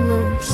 loose.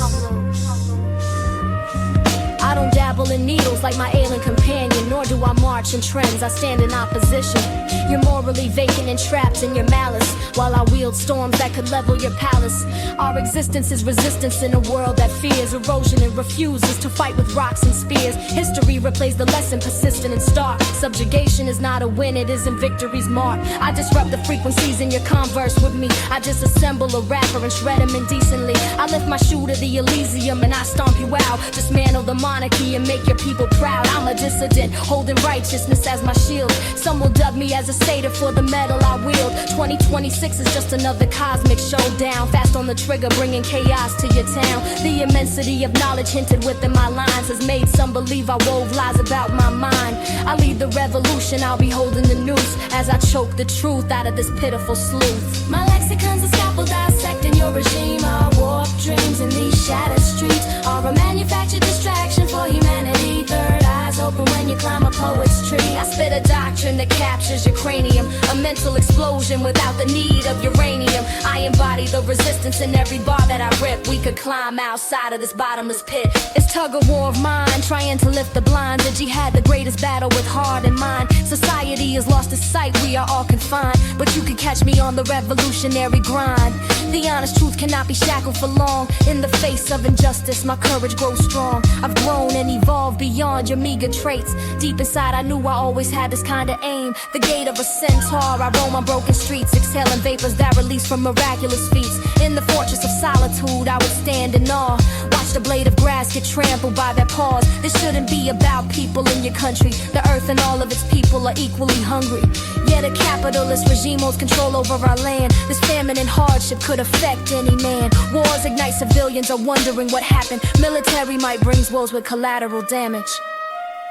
I don't dabble in needles like my alien companion, nor do I march in trends, I stand in opposition. You're morally vacant and trapped in your malice, while I wield storms that could level your palace. Our existence is resistance in a world that fears erosion and refuses to fight with rocks and spears. History replays the lesson, persistent and stark. Subjugation is not a win, it isn't victory's mark. I disrupt the frequencies in your converse with me. I disassemble a rapper and shred him indecently. I lift my shoe to the Elysium and I stomp you out. Dismantle the monarchy and make your people proud. I'm a dissident, holding righteousness as my shield. Some will dub me as a satyr for the metal I wield. 2026 is just another cosmic showdown. Fast on the trigger, bringing chaos to your town. The immensity of knowledge hinted within my lines has made some believe I wove lies about my mind. I lead the revolution, I'll be holding the noose as I choke the truth out of this pitiful sleuth. My lexicon's a scalpel dissecting your regime. Our warped dreams in these shattered streets are a manufactured distraction for humanity. Third eyes open when you climb a poet's tree. I spit a doctrine that captures your cranium, a mental explosion without the need of uranium. I embody the resistance in every bar that I rip. We could climb outside of this bottomless pit. It's tug of war of mind, trying to lift the blinds. A jihad, the greatest battle with heart and mind. Society has lost its sight, we are all confined, but you can catch me on the revolutionary grind. The honest truth cannot be shackled for long. In the face of injustice, my courage grows strong. I've grown and evolved beyond your meager traits. Deep inside I knew I always had this kind of aim. The gate of a centaur, I roam on broken streets, exhaling vapors that release from miraculous feats. In the fortress of solitude, I would stand in awe. Watch the blade of grass get trampled by their paws. This shouldn't be about people in your country. The earth and all of its people are equally hungry. Yet a capitalist regime holds control over our land. This famine and hardship could affect any man. Wars ignite civilians are wondering what happened. Military might bring woes with collateral damage.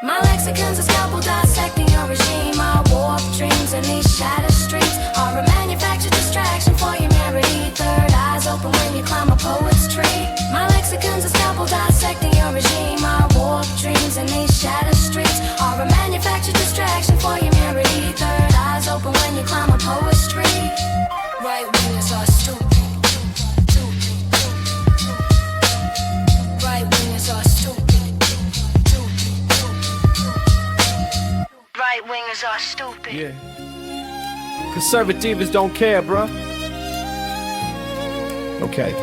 My lexicon's a scalpel dissecting your regime. Our warped dreams in these shattered streets are a manufactured distraction for humanity. Third eyes open when you climb a poet's tree. My lexicon's a scalpel dissecting your regime. Our warped dreams in these shattered streets are a manufactured distraction for humanity. Third eyes open when you climb a poet's tree. Right wingers are stupid. Right wingers are stupid. Right wingers are stupid. Yeah. Conservatives don't care, bruh. Okay.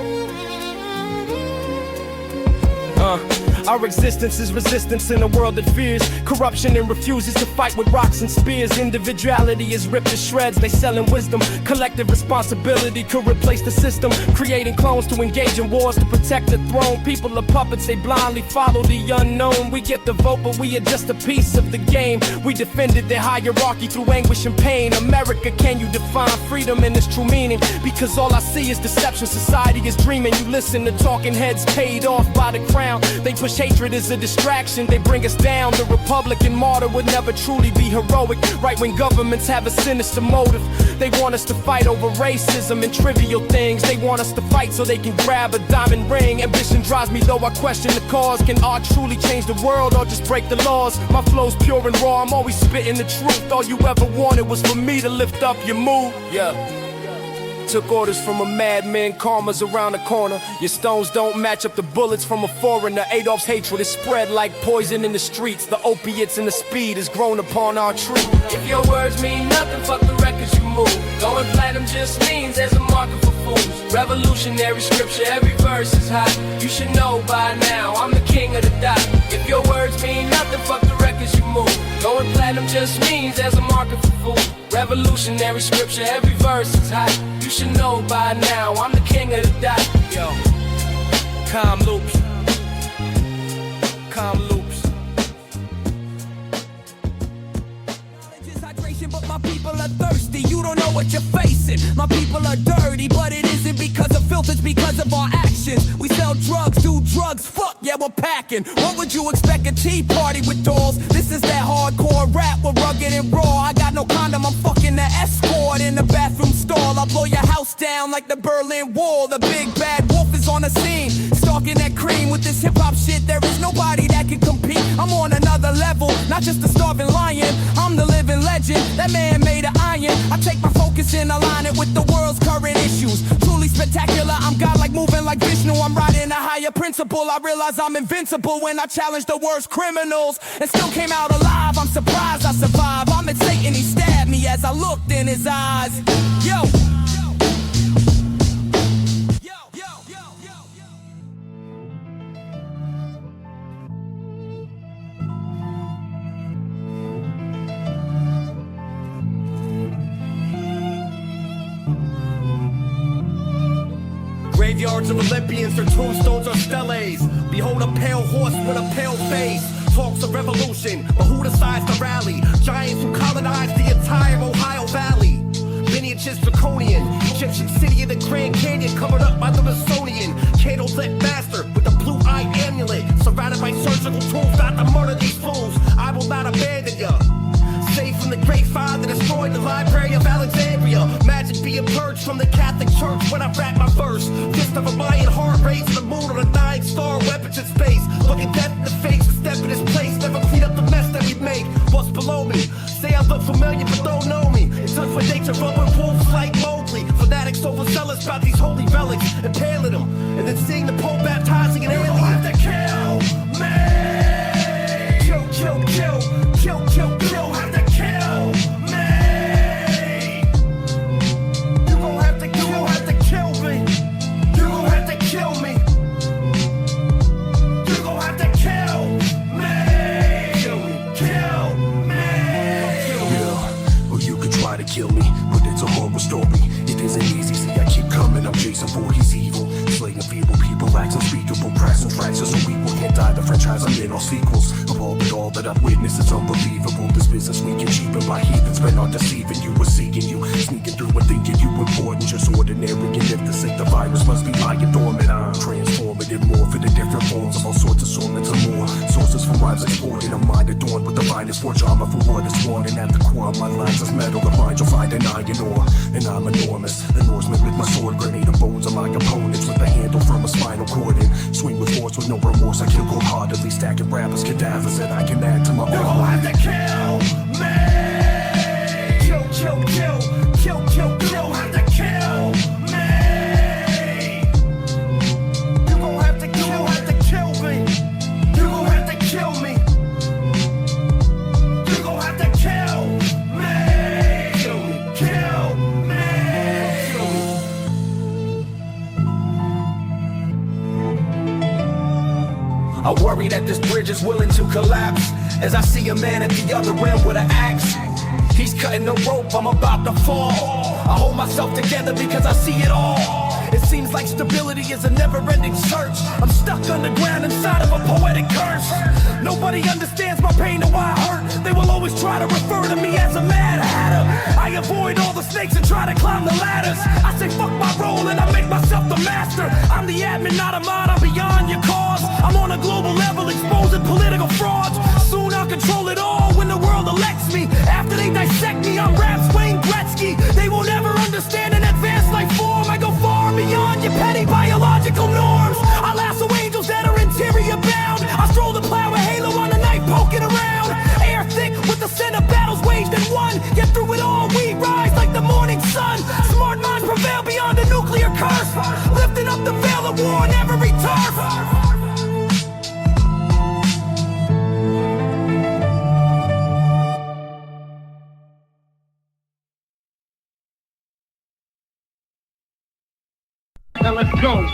Our existence is resistance in a world that fears corruption and refuses to fight with rocks and spears. Individuality is ripped to shreds, they selling wisdom. Collective responsibility could replace the system, creating clones to engage in wars to protect the throne. People are puppets, they blindly follow the unknown. We get the vote, but we are just a piece of the game. We defended the hierarchy through anguish and pain. America, can you define freedom in its true meaning? Because all I see is deception, society is dreaming. You listen to talking heads paid off by the crown. They push hatred as a distraction, they bring us down. The Republican martyr would never truly be heroic. Right-wing governments have a sinister motive. They want us to fight over racism and trivial things. They want us to fight so they can grab a diamond ring. Ambition drives me though I question the cause. Can art truly change the world or just break the laws? My flow's pure and raw, I'm always spitting the truth. All you ever wanted was for me to lift up your mood. Yeah. Took orders from a madman, karma's around the corner. Your stones don't match up the bullets from a foreigner. Adolf's hatred is spread like poison in the streets. The opiates and the speed is grown upon our tree. If your words mean nothing, fuck the records you move. Going platinum just means there's a market for fools. Revolutionary scripture, every verse is hot. You should know by now, I'm the king of the dot. If your words mean nothing, fuck the records you move. Going platinum just means there's a market for fools. Revolutionary scripture, every verse is hot. You should know by now, I'm the king of the dot. Yo, calm loops. Calm loops. But my people are thirsty, you don't know what you're facing. My people are dirty, but it isn't because of filth, it's because of our actions. We sell drugs, do drugs, fuck yeah, we're packing. What would you expect, a tea party with dolls? This is that hardcore rap, we're rugged and raw. I got no condom, I'm fucking the escort in the bathroom stall. I'll blow your house down like the Berlin Wall. The big bad wolf is on the scene, stalking that cream. With this hip-hop shit, there is nobody that can compete. I'm on another level, not just a starving lion. I'm the living legend, that man made of iron. I take my focus and align it with the world's current issues. Truly spectacular, I'm godlike, moving like Vishnu. I'm riding a a principle, I realize I'm invincible when I challenge the worst criminals and still came out alive. I'm surprised I survived. I met Satan, he stabbed me as I looked in his eyes. Yo. Graveyards of Olympians, their tombstones are steles. Behold a pale horse with a pale face. Talks of revolution, but who decides to rally? Giants who colonized the entire Ohio Valley. Lineages draconian, Egyptian city in the Grand Canyon covered up by the Smithsonian. Candlelit master with a blue-eyed amulet, surrounded by surgical tools not to murder these fools. I will not abandon ya. Saved from the great fire that destroyed the Library of Alexandria. Magic being purged from the Catholic Church when I rap my verse. Fist of a Mayan heart raised to the moon on a dying star, weapons in space. Looking death in the face and step in his place. Never clean up the mess that we make. What's below me? Say I look familiar but don't know me. In touch with nature, rubbing wolves like Mowgli. Fanatics overzealous about these holy relics, impaling them, and then seeing the Pope baptizing an alien. You have to kill me. Kill, kill, kill, kill, kill, kill. Have to kill me. You gon' have to kill me. You gon' have to kill me. You gon' have to kill me. Kill me, kill me. Yeah, or you could try to kill me, but it's a horrible story. It isn't easy, see I keep coming, I'm chasing for his evil. Slaying feeble people, acts unspeakable, cracks and tracks just so people can't die. The franchise I'm in all sequels. Of all that I've witnessed, it's unbelievable. This business we get cheapened by heathens, been on deceiving you, or seeking you, sneaking through and thinking you important, just ordinary. And if to say the virus must be lying dormant, I'm transformative, morphing in different forms of all sorts of sorts and more. Sources from rhymes exported, a mind adorned with the finest forge armor for what it's worn. And at the core of my lines is metal, the mind you'll find an iron ore. And I'm enormous, the Norseman with my sword, grenade the bones of my opponents with a handle from a spinal cord and swing with force with no remorse. I kill cold-heartedly, stacking rappers, cadavers that I can add to my own. You gon' have to kill me. Kill, kill, kill, kill, kill, kill. Have to kill me. You gon' have to kill me. You gon' have to kill me. You gon' have to kill me. Kill me, kill me. Kill me. I worry that this bridge is willing to collapse as I see a man at the other end with an axe. He's cutting the rope, I'm about to fall. I hold myself together because I see it all. It seems like stability is a never-ending search. I'm stuck underground inside of a poetic curse. Nobody understands my pain or why I hurt. They will always try to refer to me as a mad hatter. I avoid all the snakes and try to climb the ladders. I say fuck my role and I make myself the master. I'm the admin, not a mod, I'm beyond your cause. I'm on a global level exposing political frauds. Soon I'll control it all when the world elects me. After they dissect me, I'm Raps Wayne Gretzky. They will never understand an advanced life form. I go far beyond your petty biological norms. I lasso angels that are interior bound. I stroll the plow, a halo on a knife poking around. Air thick with the scent of battles waged and won. Get through it all, we rise like the morning sun. Smart minds prevail beyond the nuclear curse. Lifting up the veil of war on every turf. Now let's go.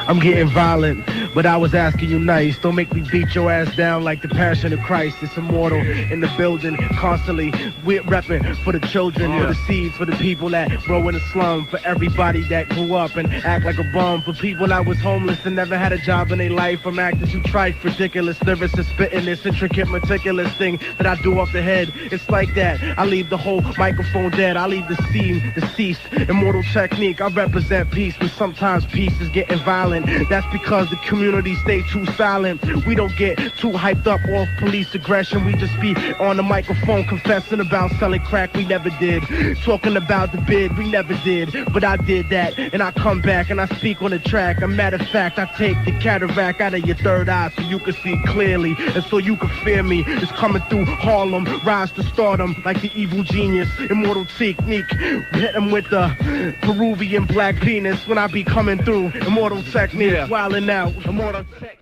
I'm getting violent, but I was asking you nice. Don't make me beat your ass down like the Passion of Christ. It's immortal in the building, constantly. We're repping for the children, for the seeds, for the people that grow in the slum, for everybody that grew up and act like a bum, for people that was homeless and never had a job in their life. I'm acting too trite, ridiculous, nervous and spitting this intricate, meticulous thing that I do off the head. It's like that. I leave the whole microphone dead. I leave the scene deceased. Immortal technique. I represent peace, but sometimes peace is getting violent. That's because the community stay too silent. We don't get too hyped up off police aggression. We just be on the microphone confessing about selling crack. We never did. Talking about the bid. We never did. But I did that. And I come back and I speak on the track. A matter of fact, I take the cataract out of your third eye so you can see clearly. And so you can fear me. It's coming through Harlem. Rise to stardom like the evil genius. Immortal technique. Hit him with the Peruvian black penis when I be coming through. Immortal technique. Wildin' out. Immortal check.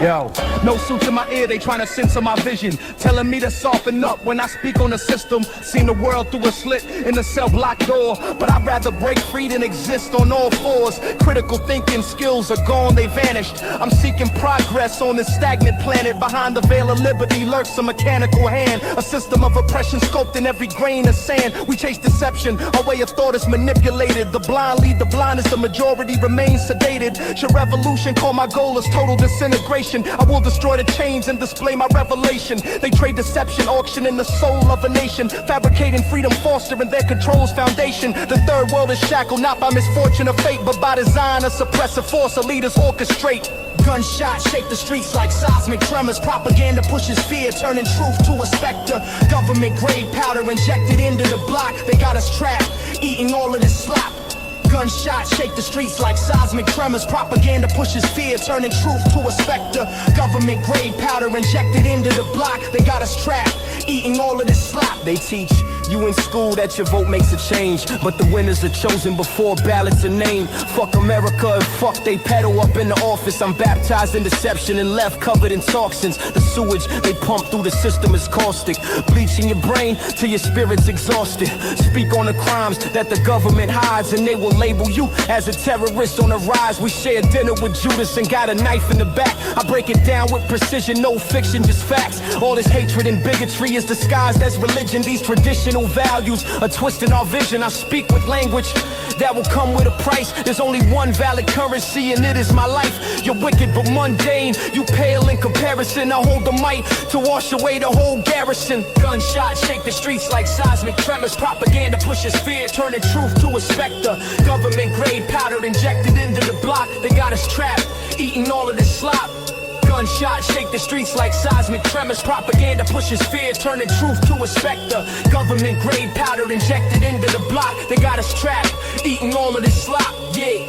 Yo, no suits in my ear, they tryna censor my vision, telling me to soften up when I speak on the system. Seen the world through a slit in the cell block door, but I'd rather break free than exist on all fours. Critical thinking skills are gone, they vanished. I'm seeking progress on this stagnant planet. Behind the veil of liberty lurks a mechanical hand, a system of oppression scoped in every grain of sand. We chase deception, our way of thought is manipulated. The blind lead the blindest, the majority remains sedated. Should revolution call my goal is total disintegration? I will destroy the chains and display my revelation. They trade deception, auctioning the soul of a nation, fabricating freedom, fostering their control's foundation. The third world is shackled not by misfortune or fate, but by design, a suppressive force, a leaders orchestrate. Gunshots shake the streets like seismic tremors. Propaganda pushes fear, turning truth to a specter. Government grade powder injected into the block. They got us trapped, eating all of this slop. Gunshots shake the streets like seismic tremors. Propaganda pushes fear, turning truth to a specter. Government grade powder injected into the block. They got us trapped, eating all of this slop. They teach you in school that your vote makes a change, but the winners are chosen before ballots are named. Fuck America and fuck they peddle up in the office. I'm baptized in deception and left covered in toxins. The sewage they pump through the system is caustic, bleaching your brain till your spirit's exhausted. Speak on the crimes that the government hides, and they will label you as a terrorist on the rise. We shared dinner with Judas and got a knife in the back. I break it down with precision, no fiction, just facts. All this hatred and bigotry is disguised as religion. These traditional values are twisting our vision. I speak with language that will come with a price. There's only one valid currency, and it is my life. You're wicked but mundane, you pale in comparison. I hold the mic to wash away the whole garrison. Gunshots shake the streets like seismic tremors. Propaganda pushes fear, turning truth to a specter. Government grade powder injected into the block. They got us trapped, eating all of this slop. Gunshots shake the streets like seismic tremors. Propaganda pushes fear, turning truth to a specter. Government grade powder injected into the block. They got us trapped, eating all of this slop. Yeah.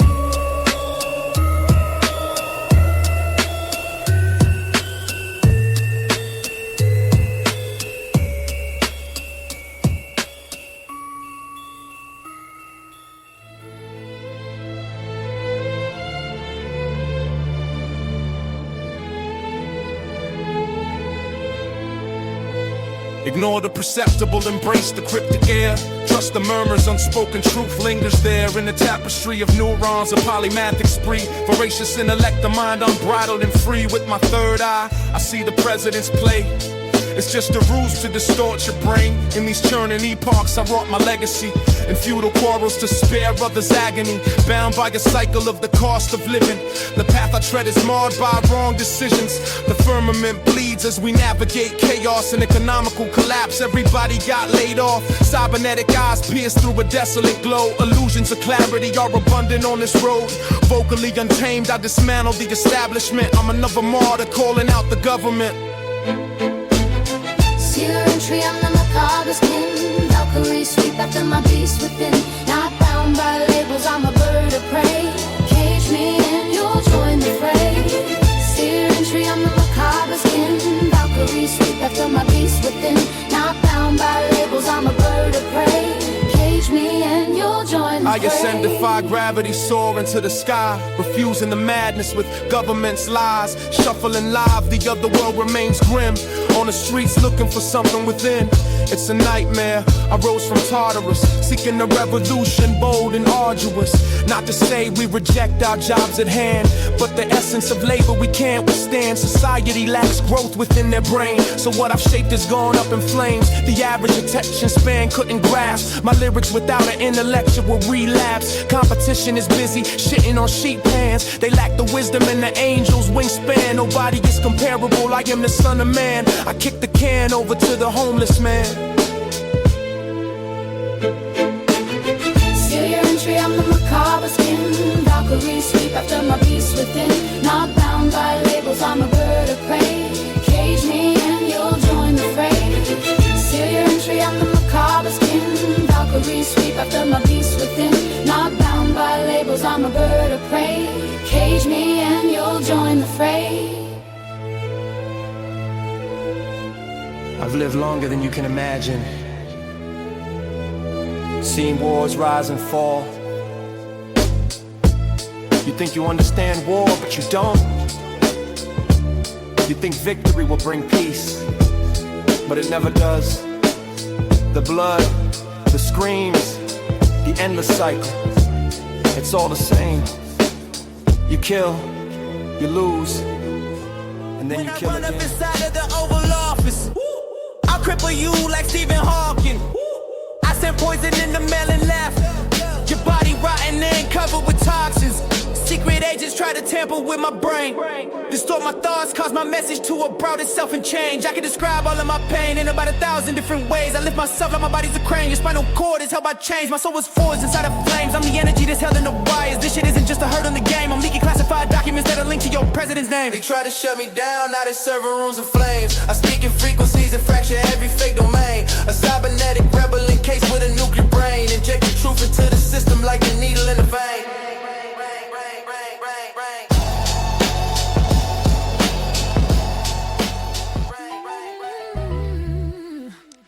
Ignore the perceptible, embrace the cryptic air. Trust the murmurs, unspoken truth lingers there. In the tapestry of neurons, a polymathic spree. Voracious intellect, the mind unbridled and free. With my third eye, I see the president's play. It's just a ruse to distort your brain. In these churning epochs, I wrought my legacy. In feudal quarrels to spare others' agony. Bound by a cycle of the cost of living. The path I tread is marred by wrong decisions. The firmament bleeds as we navigate chaos and economical collapse. Everybody got laid off. Cybernetic eyes pierce through a desolate glow. Illusions of clarity are abundant on this road. Vocally untamed, I dismantle the establishment. I'm another martyr calling out the government. Seal entry on the macabre skin. Valkyrie sweep after my beast within. Not bound by labels, I'm a bird of prey. Cage me and you'll join the fray. Seal entry on the macabre skin. Valkyrie sweep after my beast within. Not bound by labels, I'm a bird of prey. Cage me and you'll join the I fray. ascend, defy gravity, soar into the sky. Refusing the madness with government's lies. Shuffling live, the other world remains grim. On the streets looking for something within. It's a nightmare. I rose from Tartarus, seeking a revolution bold and arduous. Not to say we reject our jobs at hand, but the essence of labor we can't withstand. Society lacks growth within their brain, so what I've shaped is gone up in flames. The average attention span couldn't grasp my lyrics without an intellectual relapse. Competition is busy shitting on sheet pans. They lack the wisdom and the angel's wingspan. Nobody is comparable, I am the son of man. I kick the can over to the homeless man. Seal your entry, I'm the macabre skin. Valkyrie sweep after my beast within. Not bound by labels, I'm a bird of prey. Cage me and you'll join the fray. Seal your entry, I'm the macabre skin. Valkyrie sweep after my beast within. Not bound by labels, I'm a bird of prey. Cage me and you'll join the fray. I've lived longer than you can imagine. Seen wars rise and fall. You think you understand war, but you don't. You think victory will bring peace, but it never does. The blood, the screams, the endless cycle, it's all the same. You kill, you lose, and then you kill again. When I run up inside of the Oval Office, I'll cripple you like Stephen Hawking. I send poison in the mail and left your body rotten and covered with toxins. Secret agents try to tamper with my brain, distort my thoughts, cause my message to a broad itself and change. I can describe all of my pain in about 1,000 different ways. I lift myself like my body's a crane. Your spinal cord is held by chains. My soul was forged inside of flames. I'm the energy that's held in the wires. This shit isn't just a hurt on the game. I'm leaking classified documents that are linked to your president's name. They try to shut me down, now they serving rooms of flames. I speak in frequencies and fracture every fake domain. A cybernetic rebel encased with a nuclear brain. Inject the truth into the system like a needle in a vein.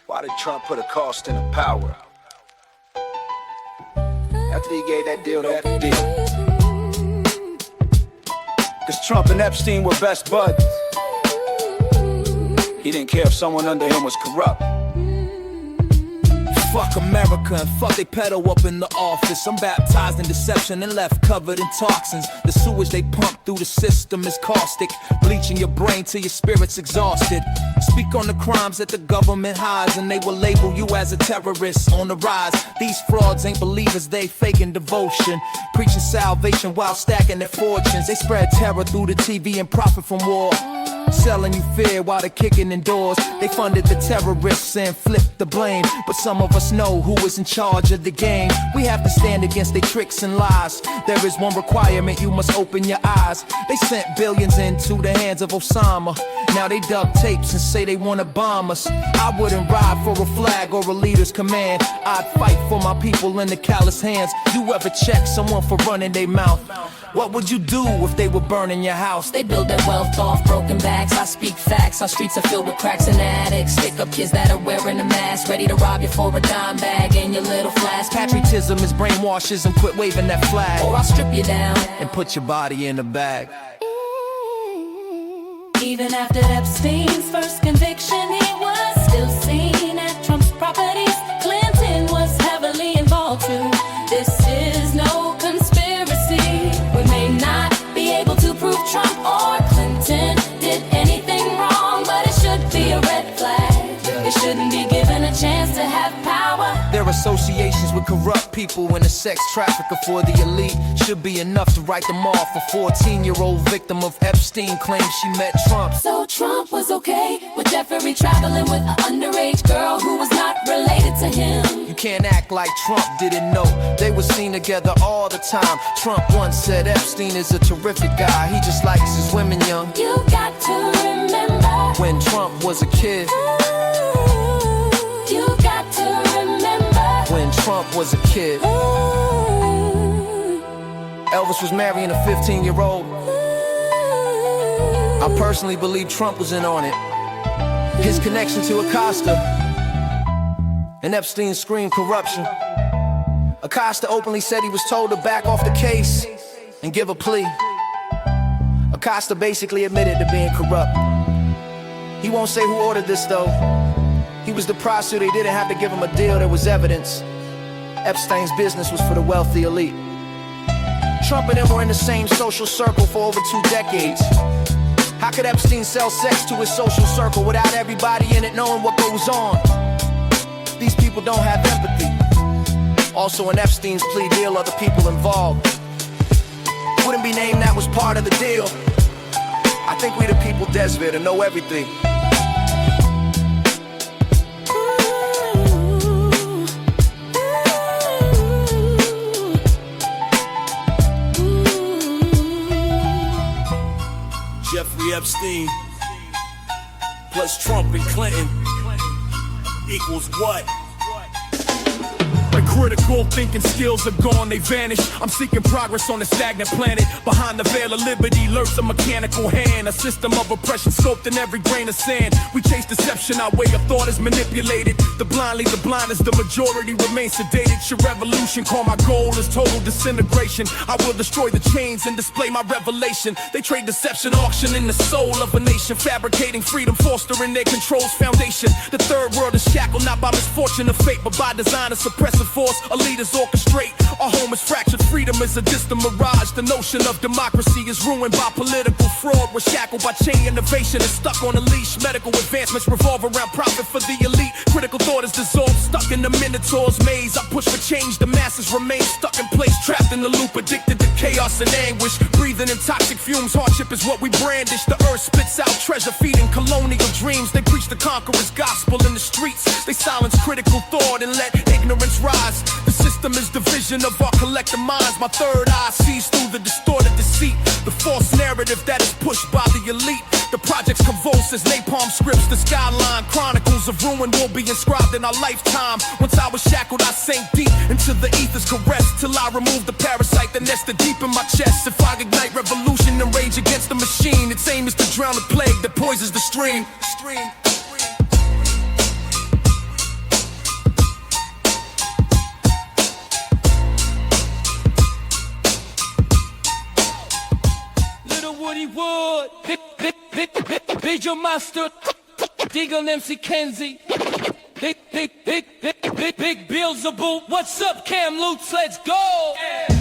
Why did Trump put a cost in the power? After he gave that deal to that deal. Cause Trump and Epstein were best buds. He didn't care if someone under him was corrupt. Fuck America and fuck they pedo up in the office. I'm baptized in deception and left covered in toxins. The sewage they pump through the system is caustic, bleaching your brain till your spirit's exhausted. Speak on the crimes that the government hides, and they will label you as a terrorist on the rise. These frauds ain't believers, they faking devotion, preaching salvation while stacking their fortunes. They spread terror through the TV and profit from war, selling you fear while they're kicking indoors. They funded the terrorists and flipped the blame, but some of us know who is in charge of the game. We have to stand against their tricks and lies. There is one requirement, you must open your eyes. They sent billions into the hands of Osama. Now they duct tapes and say they wanna bomb us. I wouldn't ride for a flag or a leader's command. I'd fight for my people in the callous hands. You ever check someone for running their mouth? What would you do if they were burning your house? They build their wealth off broken backs. I speak facts. Our streets are filled with cracks and addicts. Stick up kids that are wearing a mask, ready to rob you for a dime bag in your little flask. Patriotism is brainwashes, and quit waving that flag, or I'll strip you down and put your body in a bag. Even after Epstein's first conviction, he was still seen at Trump's properties. Clinton was heavily involved too. This is no conspiracy. We may not be able to prove Trump or Clinton did anything wrong, but it should be a red flag. They shouldn't be given a chance to have power. Their associations with corrupt people and a sex trafficker for the elite should be enough to write them off. A 14-year-old victim of Epstein claims she met Trump. So Trump was okay with Jeffrey traveling with an underage girl who was not related to him. You can't act like Trump didn't know. They were seen together all the time. Trump once said Epstein is a terrific guy. He just likes his women young. You got to remember when Trump was a kid. You got to remember when Trump was a kid. Elvis was marrying a 15-year-old. I personally believe Trump was in on it. His connection to Acosta and Epstein screamed corruption. Acosta openly said he was told to back off the case and give a plea. Acosta basically admitted to being corrupt. He won't say who ordered this though. He was the prosecutor, he didn't have to give him a deal, there was evidence. Epstein's business was for the wealthy elite. Trump and him were in the same social circle for over 2 decades. How could Epstein sell sex to his social circle without everybody in it knowing what goes on? These people don't have empathy. Also in Epstein's plea deal, other people involved wouldn't be named, that was part of the deal. I think we the people desperate to know everything. Jeffrey Epstein plus Trump and Clinton equals what? Critical thinking skills are gone, they vanish. I'm seeking progress on a stagnant planet. Behind the veil of liberty lurks a mechanical hand, a system of oppression scoped in every grain of sand. We chase deception, our way of thought is manipulated. The blind lead the blind as the majority remain sedated. Your revolution, call my goal is total disintegration. I will destroy the chains and display my revelation. They trade deception, auctioning the soul of a nation, fabricating freedom, fostering their control's foundation. The third world is shackled not by misfortune or fate, but by design, a suppressive force. A leaders orchestrate. Our home is fractured. Freedom is a distant mirage. The notion of democracy is ruined by political fraud. We're shackled by chain innovation and stuck on a leash. Medical advancements revolve around profit for the elite. Critical thought is dissolved, stuck in the Minotaur's maze. I push for change. The masses remain stuck in place, trapped in the loop, addicted to chaos and anguish. Breathing in toxic fumes. Hardship is what we brandish. The earth spits out treasure, feeding colonial dreams. They preach the conqueror's gospel in the streets. They silence critical thought and let ignorance rise. The system is division of our collective minds. My third eye sees through the distorted deceit, the false narrative that is pushed by the elite. The projects convulse as napalm scripts. The skyline chronicles of ruin will be inscribed in our lifetime. Once I was shackled, I sank deep into the ether's caress, till I removed the parasite that nested deep in my chest. If I ignite revolution and rage against the machine, its aim is to drown the plague that poisons the stream. Lil Woodie Wood, big your master, Deagle MC Kenzie, big Beelzebub. What's up, Cam Lutz? Let's go.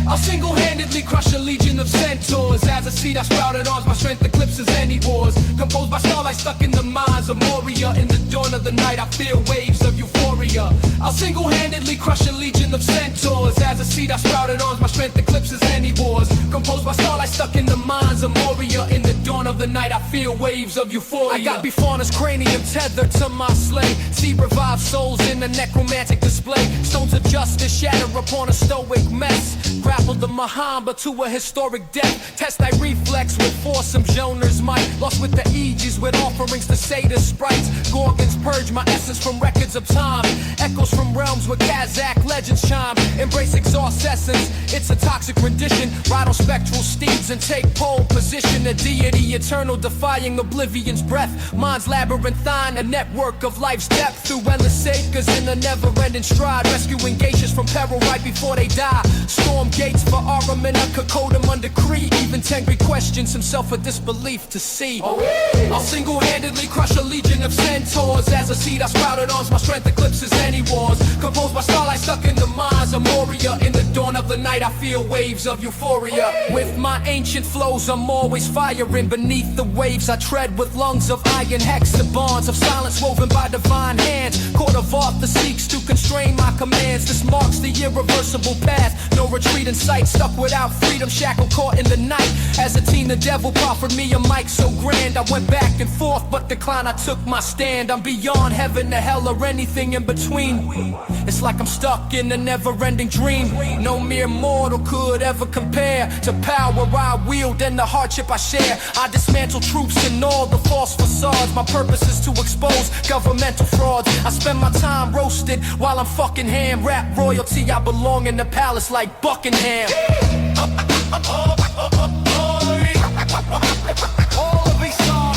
I'll single-handedly crush a legion of centaurs. As a seed I sprouted arms, my strength eclipses any wars. Composed by starlight stuck in the minds of Moria. In the dawn of the night I feel waves of euphoria. I'll single-handedly crush a legion of centaurs. As a seed I sprouted arms, my strength eclipses any wars. Composed by starlight stuck in the minds of Moria. In the dawn of the night I feel waves of euphoria. I got Bifana's cranium tethered to my sleigh. See revived souls in a necromantic display. Stones of justice shatter upon a stoic mess. Grapple the Mahamba to a historic death. Test thy reflex with foursome Joner's might. Lost with the aegis with offerings to Seder sprites. Gorgons purge my essence from records of time. Echoes from realms where Kazakh legends chime. Embrace exhaust essence, it's a toxic rendition. Ride on spectral steeds and take pole position. A deity eternal defying oblivion's breath. Mind's labyrinthine, a network of life's depth. Through endless acres in a never-ending stride. Rescuing geishas from peril right before they die. Storm gates for Aramin, a Kokodam under Cree. Even Tengri questions himself for disbelief to see. I'll single-handedly crush a legion of centaurs. As a seed I sprouted arms, my strength eclipses any wars. Composed by starlight stuck in the minds of Moria. In the dawn of the night I feel waves of euphoria. With my ancient flows I'm always firing. Beneath the waves I tread with lungs of iron. Hex the bonds of silence woven by divine hands. Court of Arthur seeks to constrain my commands. This marks the irreversible path. No retreat in sight, stuck without freedom, shackled caught in the night. As a teen the devil proffered me a mic so grand. I went back and forth but declined, I took my stand. I'm beyond heaven to hell or anything in between. It's like I'm stuck in a never-ending dream. No mere mortal could ever compare to power I wield and the hardship I share. I dismantle troops and all the false facades. My purpose is to expose governmental frauds. I spend my time roasted while I'm fucking ham. Rap royalty, I belong in the palace like Buckingham. All of these songs.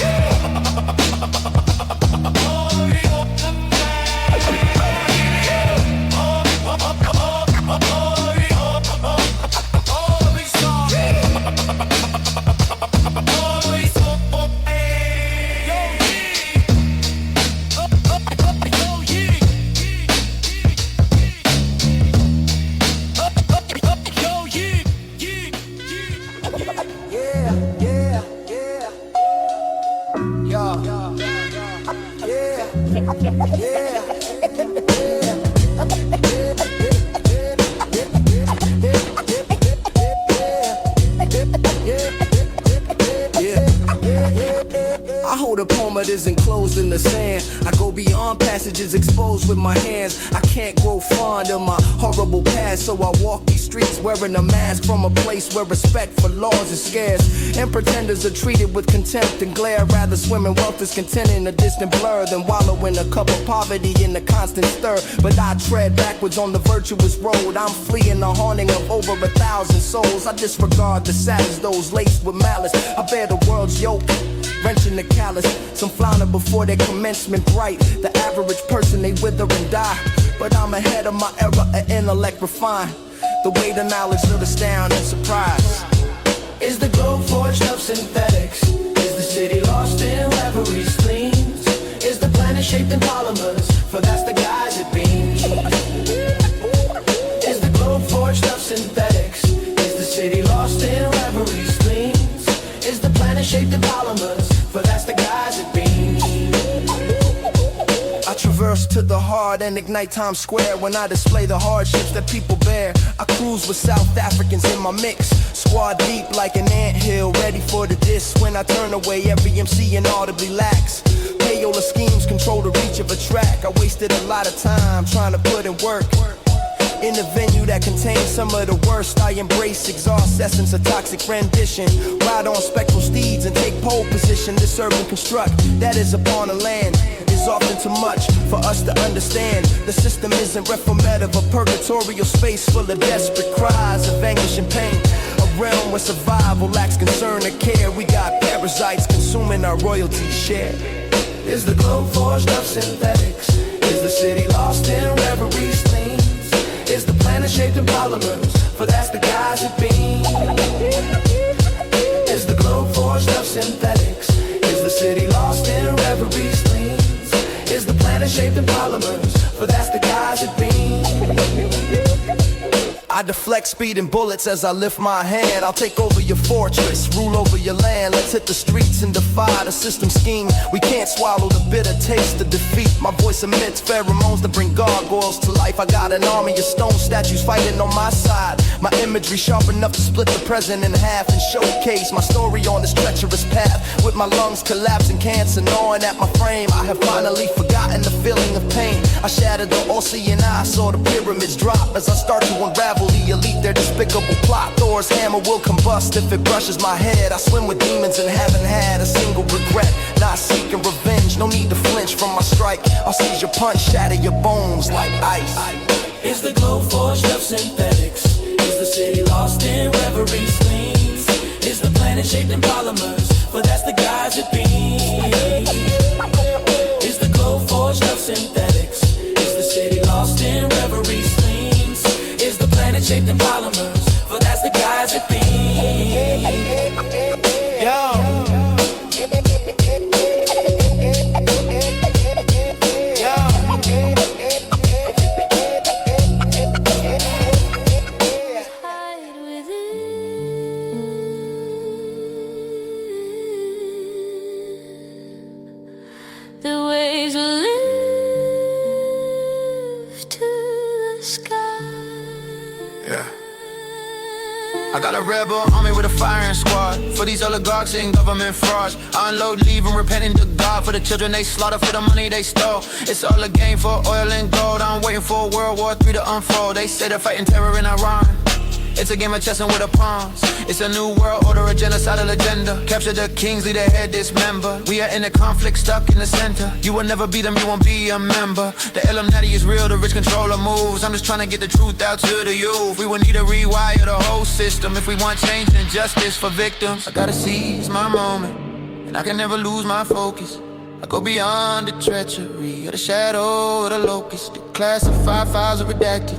Codependency is enclosed in the sand. I go beyond passages exposed with my hands. I can't grow fond of my horrible past, so I walk these streets wearing a mask from a place where respect for laws is scarce. And pretenders are treated with contempt and glare. Rather swim in wealth is content in a distant blur than wallow in a cup of poverty in a constant stir. But I tread backwards on the virtuous road. I'm fleeing the haunting of over 1,000 souls. I disregard the savage, those laced with malice. I bear the world's yoke, wrenching the callous. Some flounder before their commencement bright. The average person, they wither and die. But I'm ahead of my era, an intellect refined. The weight of knowledge will astound and surprise. Is the globe forged of synthetics? Is the city lost in reverie gleams? Is the planet shaped in polymers? For that's the guise it beams. Is the globe forged of synthetics? Is the city lost in reverie gleams? Is the planet shaped in polymers? For that's the guise it beams. I traverse to the heart and ignite Times Square when I display the hardships that people bear. I cruise with South Africans in my mix, squad deep like an anthill, ready for the diss. When I turn away, every MC inaudibly lacks. Payola schemes control the reach of a track. I wasted a lot of time trying to put in work in a venue that contains some of the worst. I embrace exhaust essence, a toxic rendition. Ride on spectral steeds and take pole position. This urban construct that is upon the land is often too much for us to understand. The system isn't reformative, a purgatorial space full of desperate cries of anguish and pain. A realm where survival lacks concern or care. We got parasites consuming our royalty share. Is the globe forged of synthetics? Is the city lost in reverie's themes? Is the planet shaped in polymers? For that's the guise it beams. Is the globe forged of synthetics? Is the city lost in reverie's themes? Is the planet shaped in polymers? For that's the guise it beams. I deflect speeding bullets as I lift my hand. I'll take over your fortress, rule over your land. Let's hit the streets and defy the system scheme. We can't swallow the bitter taste of defeat. My voice emits pheromones that bring gargoyles to life. I got an army of stone statues fighting on my side. My imagery sharp enough to split the present in half and showcase my story on this treacherous path. With my lungs collapsing, cancer gnawing at my frame, I have finally forgotten the feeling of pain. I shattered the all-seeing eye, saw the pyramids drop as I start to unravel the elite, their despicable plot. Thor's hammer will combust if it brushes my head. I swim with demons and haven't had a single regret. Not seeking revenge, no need to flinch from my strike. I'll seize your punch, shatter your bones like ice. Is the globe forged of synthetics? Is the city lost in reverie's gleams? Is the planet shaped in polymers? For that's the guise it beams. Is the globe forged of synthetics? Is the city lost in reverie's gleams? Is the planet shaped in polymers? For that's the guise it beams. Yo. I got a rebel army with a firing squad. For these oligarchs and government frauds, I unload, leave and repenting to God. For the children they slaughter, for the money they stole. It's all a game for oil and gold. I'm waiting for World War III to unfold. They say they're fighting terror in Iran. It's a game of chess and with a pawns. It's a new world order, a genocidal agenda. Capture the kings, lead their head dismember. We are in a conflict, stuck in the center. You will never beat them, you won't be a member. The Illuminati is real, the rich controller moves. I'm just trying to get the truth out to the youth. We will need to rewire the whole system if we want change and justice for victims. I gotta seize my moment, and I can never lose my focus. I go beyond the treachery of the shadow of the locust. The classified files are redacted,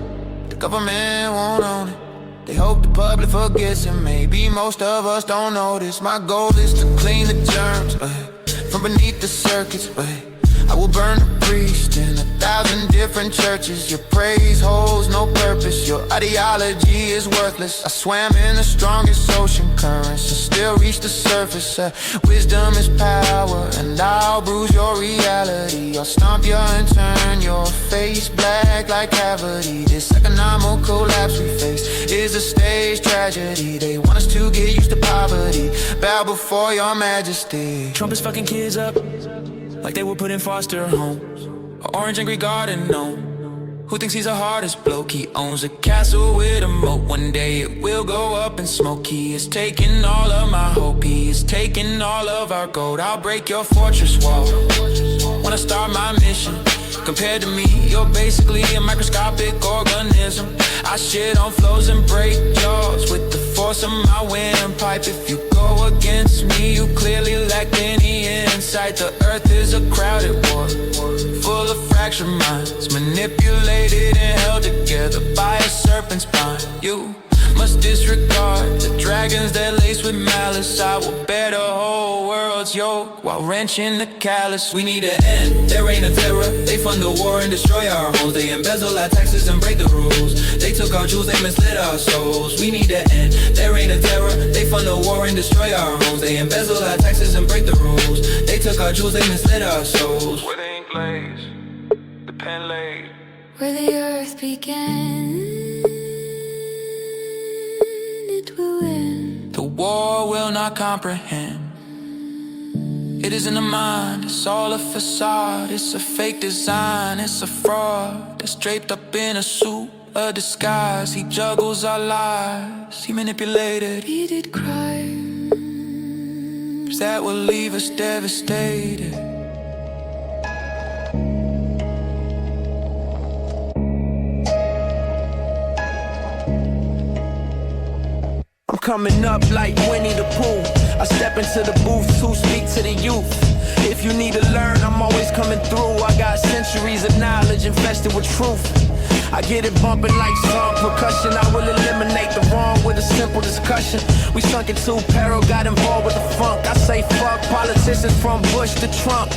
the government won't own it. They hope the public forgets, and maybe most of us don't notice. My goal is to clean the germs from beneath the circuits. I will burn the priest in 1,000 different churches. Your praise holds no purpose, your ideology is worthless. I swam in the strongest ocean currents and still reach the surface. Wisdom is power, and I'll bruise your reality. I'll stomp you and turn your face black like cavity. This economic collapse we face is a stage tragedy. They want us to get used to poverty, bow before your majesty. Trump is fucking kids up like they were put in foster homes. An orange angry garden gnome who thinks he's the hardest bloke. He owns a castle with a moat. One day it will go up in smoke. He is taking all of my hope. He is taking all of our gold. I'll break your fortress wall when I start my mission. Compared to me, you're basically a microscopic organism. I shit on flows and break jaws with the force of my windpipe. If you go against me, you clearly lack any insight. The earth is a crowded war, full of fractured minds, manipulated and held together by a serpent's spine. You must disregard the dragons that lace with malice. I will bear the whole world's yoke while wrenching the callous. We need an end, there ain't a terror. They fund the war and destroy our homes. They embezzle our taxes and break the rules. They took our jewels, they misled our souls. We need an end, there ain't a terror. They fund the war and destroy our homes. They embezzle our taxes and break the rules. They took our jewels, they misled our souls. Where the ink lays, the pen laid, where the earth began. The war will not comprehend. It is in the mind, it's all a facade. It's a fake design, it's a fraud that's draped up in a suit, a disguise. He juggles our lives, he manipulated, he did crimes that will leave us devastated. Coming up like Winnie the Pooh. I step into the booth to speak to the youth. If you need to learn, I'm always coming through. I got centuries of knowledge infested with truth. I get it bumping like strong percussion. I will eliminate the wrong with a simple discussion. We sunk into peril, got involved with the funk. I say fuck politicians from Bush to Trump.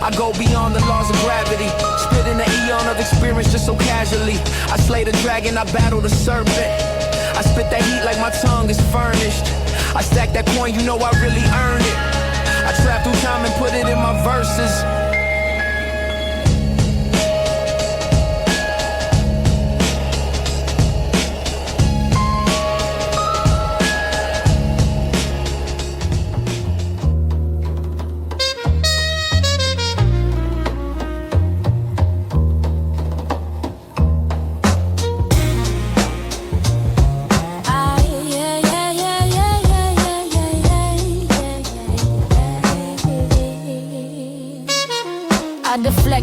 I go beyond the laws of gravity, spitting the eon of experience just so casually. I slay the dragon, I battle the serpent. I spit that heat like my tongue is furnished. I stack that coin, you know I really earn it. I trap through time and put it in my verses.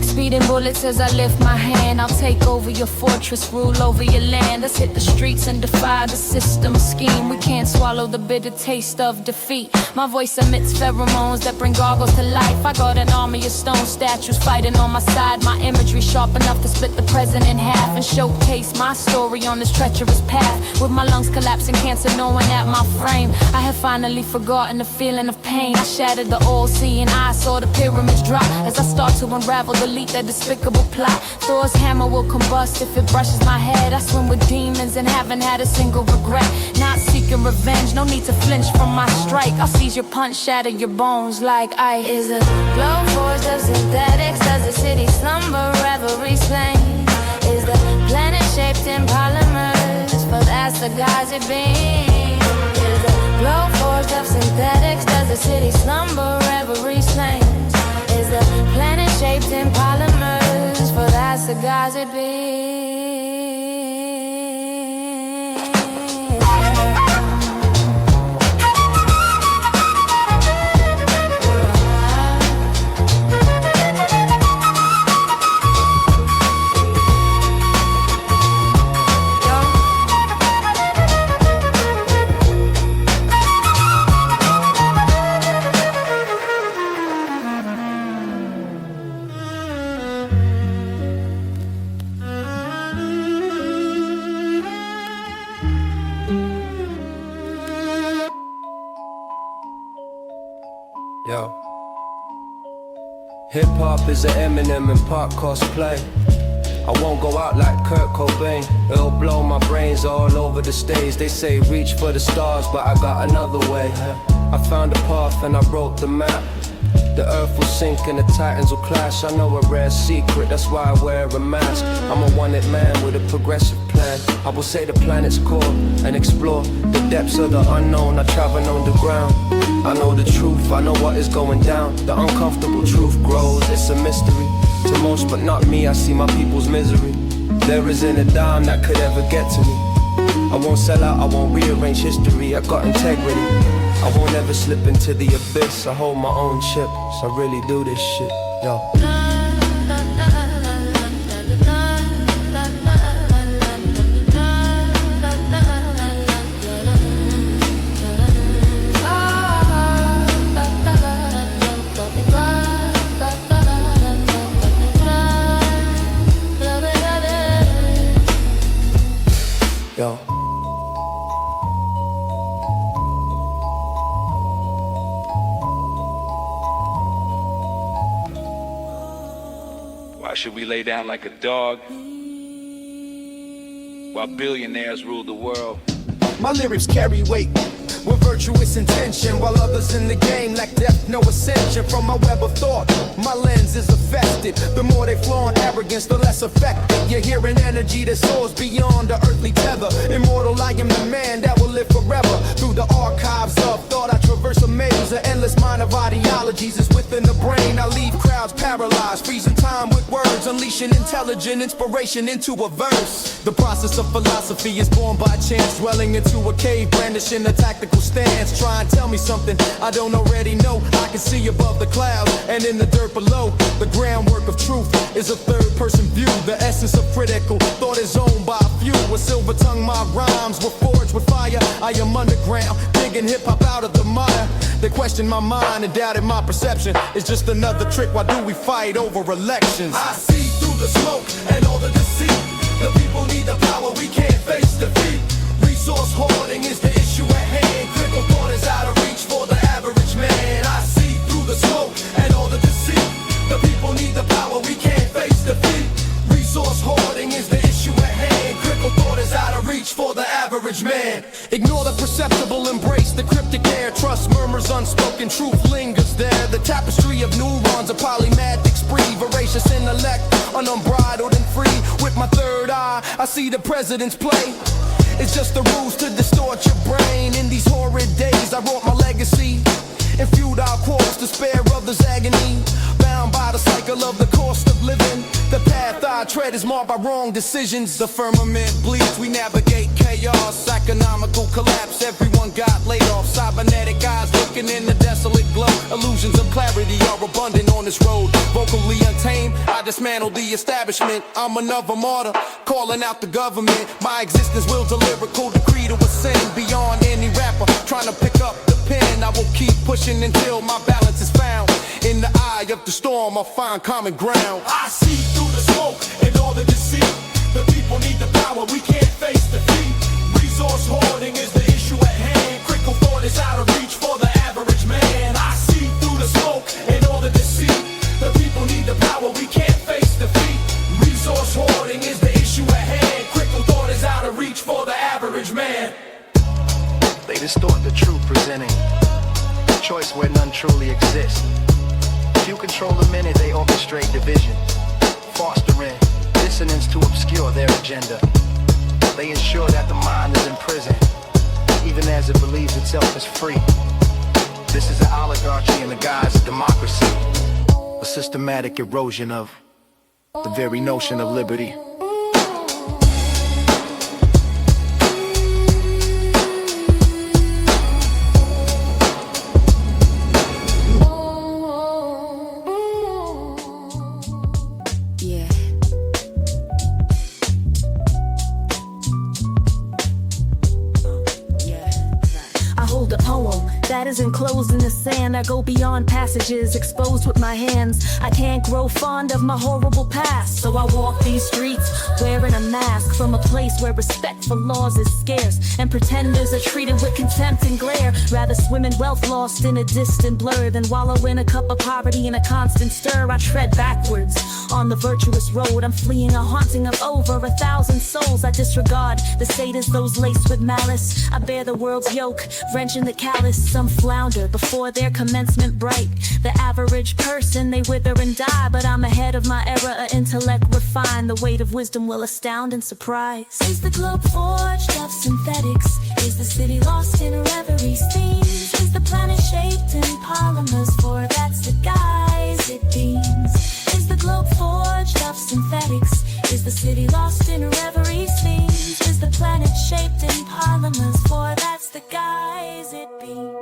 Speeding bullets as I lift my hand. I'll take over your fortress, rule over your land. Let's hit the streets and defy the system scheme. We can't swallow the bitter taste of defeat. My voice emits pheromones that bring gargoyles to life. I got an army of stone statues fighting on my side. My imagery sharp enough to split the present in half and showcase my story on this treacherous path. With my lungs collapsing, cancer gnawing at my frame, I have finally forgotten the feeling of pain. I shattered the all-seeing eye, saw the pyramids drop as I start to unravel, delete that despicable plot. Thor's hammer will combust if it brushes my head. I swim with demons and haven't had a single regret. Not seeking revenge, no need to flinch from my strike. I'll seize your punch, shatter your bones like ice. Is a glow force of synthetics? Does the city slumber, reverie slain? Is the planet shaped in polymers? For that's the guise it beams. Is the glow force of synthetics? Does the city slumber, reverie slain? Is the planet shaped in polymers? For that's the guise it beams. Yo. Hip-hop is an Eminem and pop cosplay. I won't go out like Kurt Cobain. It'll blow my brains all over the stage. They say reach for the stars, but I got another way. I found a path and I wrote the map. The earth will sink and the titans will clash. I know a rare secret, that's why I wear a mask. I'm a wanted man with a progressive plan. I will say the planet's core and explore the depths of the unknown. I travel underground. I know the truth, I know what is going down. The uncomfortable truth grows, it's a mystery to most, but not me. I see my people's misery. There isn't a dime that could ever get to me. I won't sell out, I won't rearrange history. I got integrity. I won't ever slip into the abyss. I hold my own ship, so I really do this shit, yo. Yo. Why should we lay down like a dog while billionaires rule the world? My lyrics carry weight with virtuous intention, while others in the game lack depth, no ascension. From my web of thought, my lens is affected. The more they flaunt arrogance, the less effective. You're hearing energy that soars beyond the earthly tether. Immortal, I am the man that will live forever. Through the archives of thought, I traverse a maze. An endless mind of ideologies is within the brain. I leave crowds paralyzed, freezing time with words, unleashing intelligent inspiration into a verse. The process of philosophy is born by chance, dwelling into a cave, brandishing a tactical stance. Try and tell me something I don't already know. I can see above the clouds and in the dirt below. The groundwork of truth is a third-person view. The essence of critical thought is owned by a few. With silver tongue, my rhymes were forged with fire. I am underground, digging hip-hop out of the mire. They question my mind and doubted my perception. It's just another trick, why do we fight over elections? I see through the smoke and all the deceit. The people need the power, we can't face defeat. Resource hoarding is the issue at hand. Critical thought is out of reach for the average man. I see through the smoke and all the deceit. The people need the power, we can't face defeat. Resource hoarding is the issue at hand. Critical thought is out of reach for the average man. Ignore the perceptible, embrace the cryptic air. Trust murmurs unspoken, truth lingers there. The tapestry of neurons, a polymathic spree. Voracious intellect, unbridled and free. With my third eye, I see the president's play. It's just the rules to distort your brain. In these horrid days, I wrote my legacy. In futile quarters to spare others' agony. Bound by the cycle of the cost of living. The path I tread is marked by wrong decisions. The firmament bleeds, we navigate chaos. Economical collapse, everyone got laid off. Cybernetic eyes looking in the desolate glow. Illusions of clarity are abundant on this road. Vocally untamed, I dismantle the establishment. I'm another martyr, calling out the government. My existence wills a lyrical decree to ascend beyond any rapper trying to pick up the pen. I will keep pushing until my balance is found. In the eye of the storm, I'll find common ground. I see through the smoke and all the deceit. The people need the power, we can't face defeat. Resource hoarding is the issue at hand. Critical thought is out of reach for the average man. I see through the smoke and all the deceit. The people need the power, we can't face defeat. Resource hoarding is the issue at hand. Critical thought is out of reach for the average man. They distort the truth presenting choice where none truly exists. Few control the many, they orchestrate division, fostering dissonance to obscure their agenda. They ensure that the mind is imprisoned, even as it believes itself is free. This is an oligarchy in the guise of democracy, a systematic erosion of the very notion of liberty. That is enclosed in the sand. I go beyond passages exposed with my hands. I can't grow fond of my horrible past, so I walk these streets wearing a mask from a place where respect for laws is scarce and pretenders are treated with contempt and glare. Rather swim in wealth lost in a distant blur than wallow in a cup of poverty in a constant stir. I tread backwards on the virtuous road. I'm fleeing a haunting of over 1,000 souls. I disregard the satyrs, those laced with malice. I bear the world's yoke, wrenching the callous. Some flower founder before their commencement bright. The average person, they wither and die, but I'm ahead of my era, a intellect refined. The weight of wisdom will astound and surprise. Is the globe forged of synthetics? Is the city lost in reverie's themes? Is the planet shaped in polymers? For that's the guise it beams. Is the globe forged of synthetics? Is the city lost in reverie's themes? Is the planet shaped in polymers? For that's the guise it beams.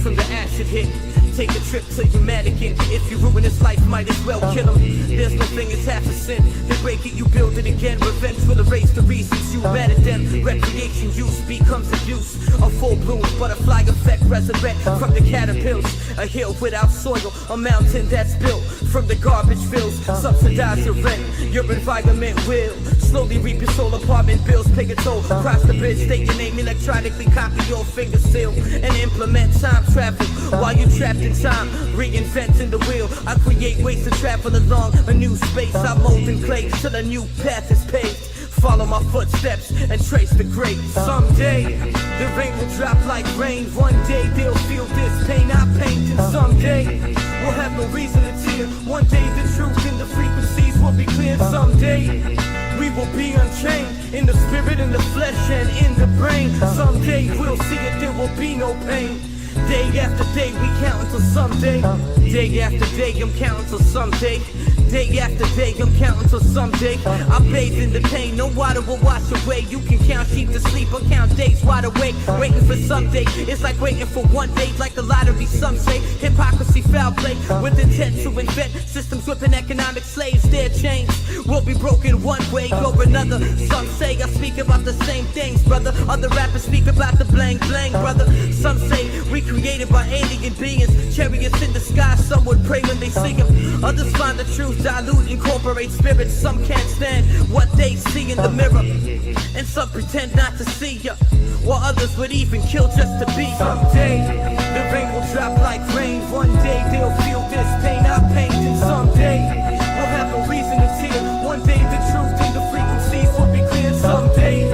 From the acid hit, take a trip to your mannequin. If you ruin his life, might as well kill him. There's no thing as half a sin. They break it, you build it again. Revenge will erase the reasons you mad at them. Recreation use becomes abuse. A full bloom butterfly effect resurrect from the caterpillars. A hill without soil, a mountain that's built from the garbage fills. Subsidize your rent, your environment will slowly reap your soul. Apartment bills, pay a toll. Cross the bridge, state your name, electronically copy your finger seal, and implement time travel while you trapped in time. Reinventing the wheel, I create ways to travel along a new space. I mold in clay till a new path is paved. Follow my footsteps and trace the grave. Someday, the rain will drop like rain. One day they'll feel this pain I paint, and someday we'll have no reason to tear. One day the truth and the frequencies will be clear. Someday we will be unchained in the spirit, in the flesh, and in the brain. Someday we'll see it, there will be no pain. Day after day we count until someday. Day after day I'm counting till someday. Day after day I'm counting till someday. I bathe in the pain, no water will wash away. You can count sheep to sleep or count days wide awake, waiting for someday. It's like waiting for one day, like the lottery some say. Hypocrisy, foul play, with intent to invent systems whipping economic slaves. Their chains will be broken one way or another. Some say I speak about the same things, brother. Other rappers speak about the blang blang, brother. Some say we created by alien beings, chariots in the sky. Some would pray when they see them. Others find the truth dilute, incorporate spirits. Some can't stand what they see in the mirror, and some pretend not to see ya, while others would even kill just to be. Someday the rain will drop like rain. One day they'll feel this pain I paint, and someday we'll have no reason to tear. One day the truth and the frequencies will be clear. Someday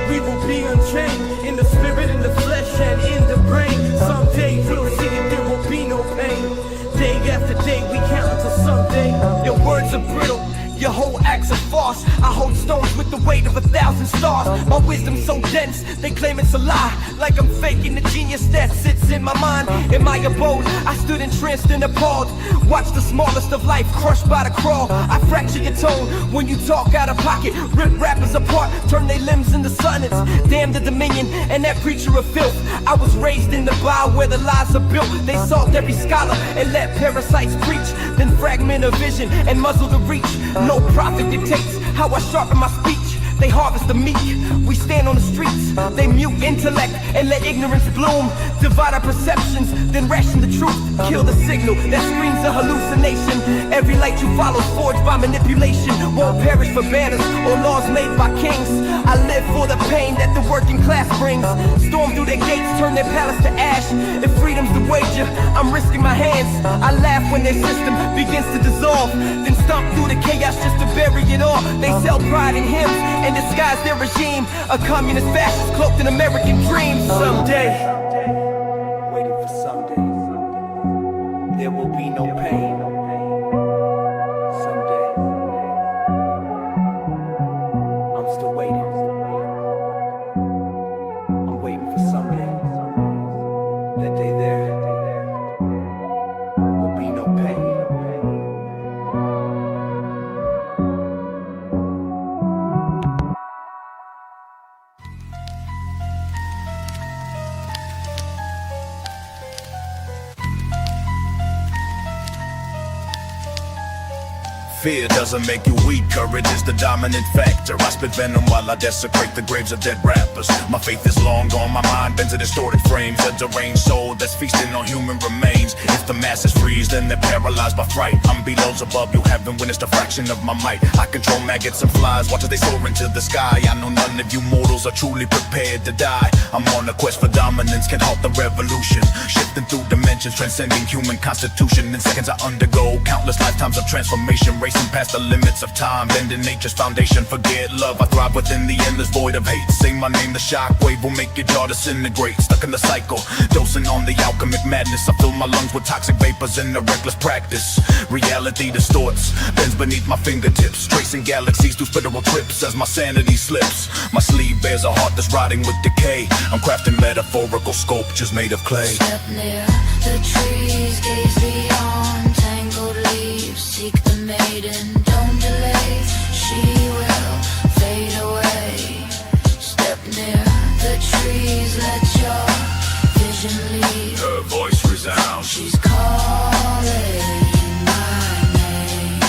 we will be unchained in the spirit, in the flesh, and in the brain. Someday we'll see it, there will be no pain. Day after day we count until someday. Your words are brittle, your whole act's a farce. I hold stones with the weight of 1,000 stars. My wisdom's so dense, they claim it's a lie. Like I'm faking the genius that sits in my mind. In my abode, I stood entranced and appalled. Watch the smallest of life crushed by the crawl. I fracture your tone when you talk out of pocket. Rip rappers apart, turn their limbs into sonnets. Damn the dominion and that preacher of filth. I was raised in the bar where the lies are built. They salt every scholar and let parasites preach, then fragment a vision and muzzle the reach. No prophet dictates how I sharpen my speech. They harvest the meek, we stand on the streets. They mute intellect and let ignorance bloom. Divide our perceptions, then ration the truth. Kill the signal that screams a hallucination. Every light you follow forged by manipulation. Won't perish for banners or laws made by kings. I live for the pain that the working class brings. Storm through their gates, turn their palace to ash. If freedom's the wager, I'm risking my hands. I laugh when their system begins to dissolve, then stomp through the chaos just to bury it all. They sell pride in hymns and disguise their regime. A communist fascist cloaked in American dreams. Someday, waiting for someday, there will be no pain. Someday, I'm still waiting. I'm waiting for someday. That day there will be no pain. fear doesn't make you weaker, it is the dominant factor. I spit venom while I desecrate the graves of dead rappers. My faith is long gone, my mind bends to distorted frames. A deranged soul that's feasting on human remains. If the masses freeze, then they're paralyzed by fright. I'm Beelzebub, you haven't witnessed a fraction of my might. I control maggots and flies, watch as they soar into the sky. I know none of you mortals are truly prepared to die. I'm on a quest for dominance, can halt the revolution. Shifting through dimensions, transcending human constitution. In seconds I undergo countless lifetimes of transformation, racing past the limits of time, bending nature's foundation. Forget love, I thrive within the endless void of hate. Say my name, the shockwave will make your jaw disintegrate. Stuck in the cycle, dosing on the alchemic madness. I fill my lungs with toxic vapors in a reckless practice. Reality distorts, bends beneath my fingertips, tracing galaxies through spitteral trips as my sanity slips. My sleeve bears a heart that's rotting with decay. I'm crafting metaphorical sculptures made of clay. Step near the trees, gaze beyond tangled leaves. Seek the maiden, don't delay. She will fade away. Step near the trees, let your vision lead. Her voice resounds. She's calling my name.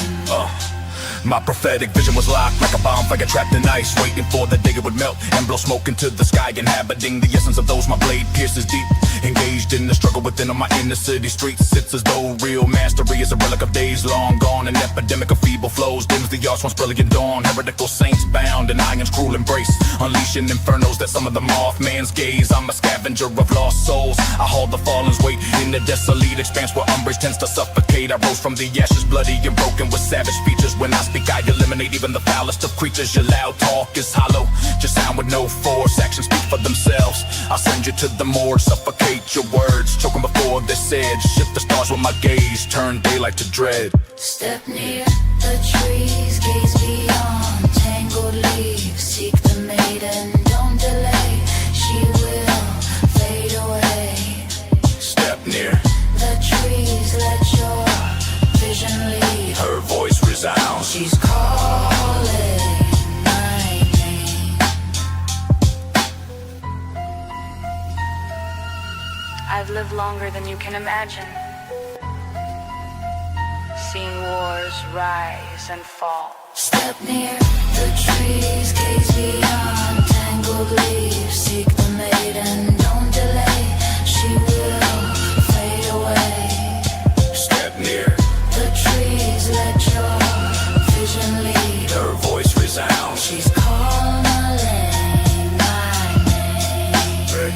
My prophetic vision was locked like a bonfire trapped in ice, waiting for the day it would melt and blow smoke into the sky, inhabiting the essence of those my blade pierces deep. Engaged in the struggle within on my inner city streets, it's as though real mastery is a relic of days long gone. An epidemic of feeble flows dims the art's once brilliant dawn. Heretical saints bound in iron's cruel embrace, unleashing infernos that some of the Mothman's gaze. I'm a scavenger of lost souls, I haul the fallen's weight in the desolate expanse where umbrage tends to suffocate. I rose from the ashes, bloody and broken with savage features. When I speak, I eliminate even the foulest of creatures. Your loud talk is hollow, just sound with no force. Actions speak for themselves. I'll send you to the morgue, suffocate your words, choking before this edge. Shift the stars with my gaze, turn daylight to dread. Step near the trees, gaze beyond tangled leaves. Seek the maiden, don't delay. She will fade away. Step near the trees, let your vision lead. Her voice resounds. She's calling my name. I've lived longer than you can imagine, seen wars rise and fall. Step near the trees, gaze beyond tangled leaves. Seek the maiden, don't delay. She will fade away. Step near the trees, let your vision lead. Her voice resounds. She's calling my name. Hey.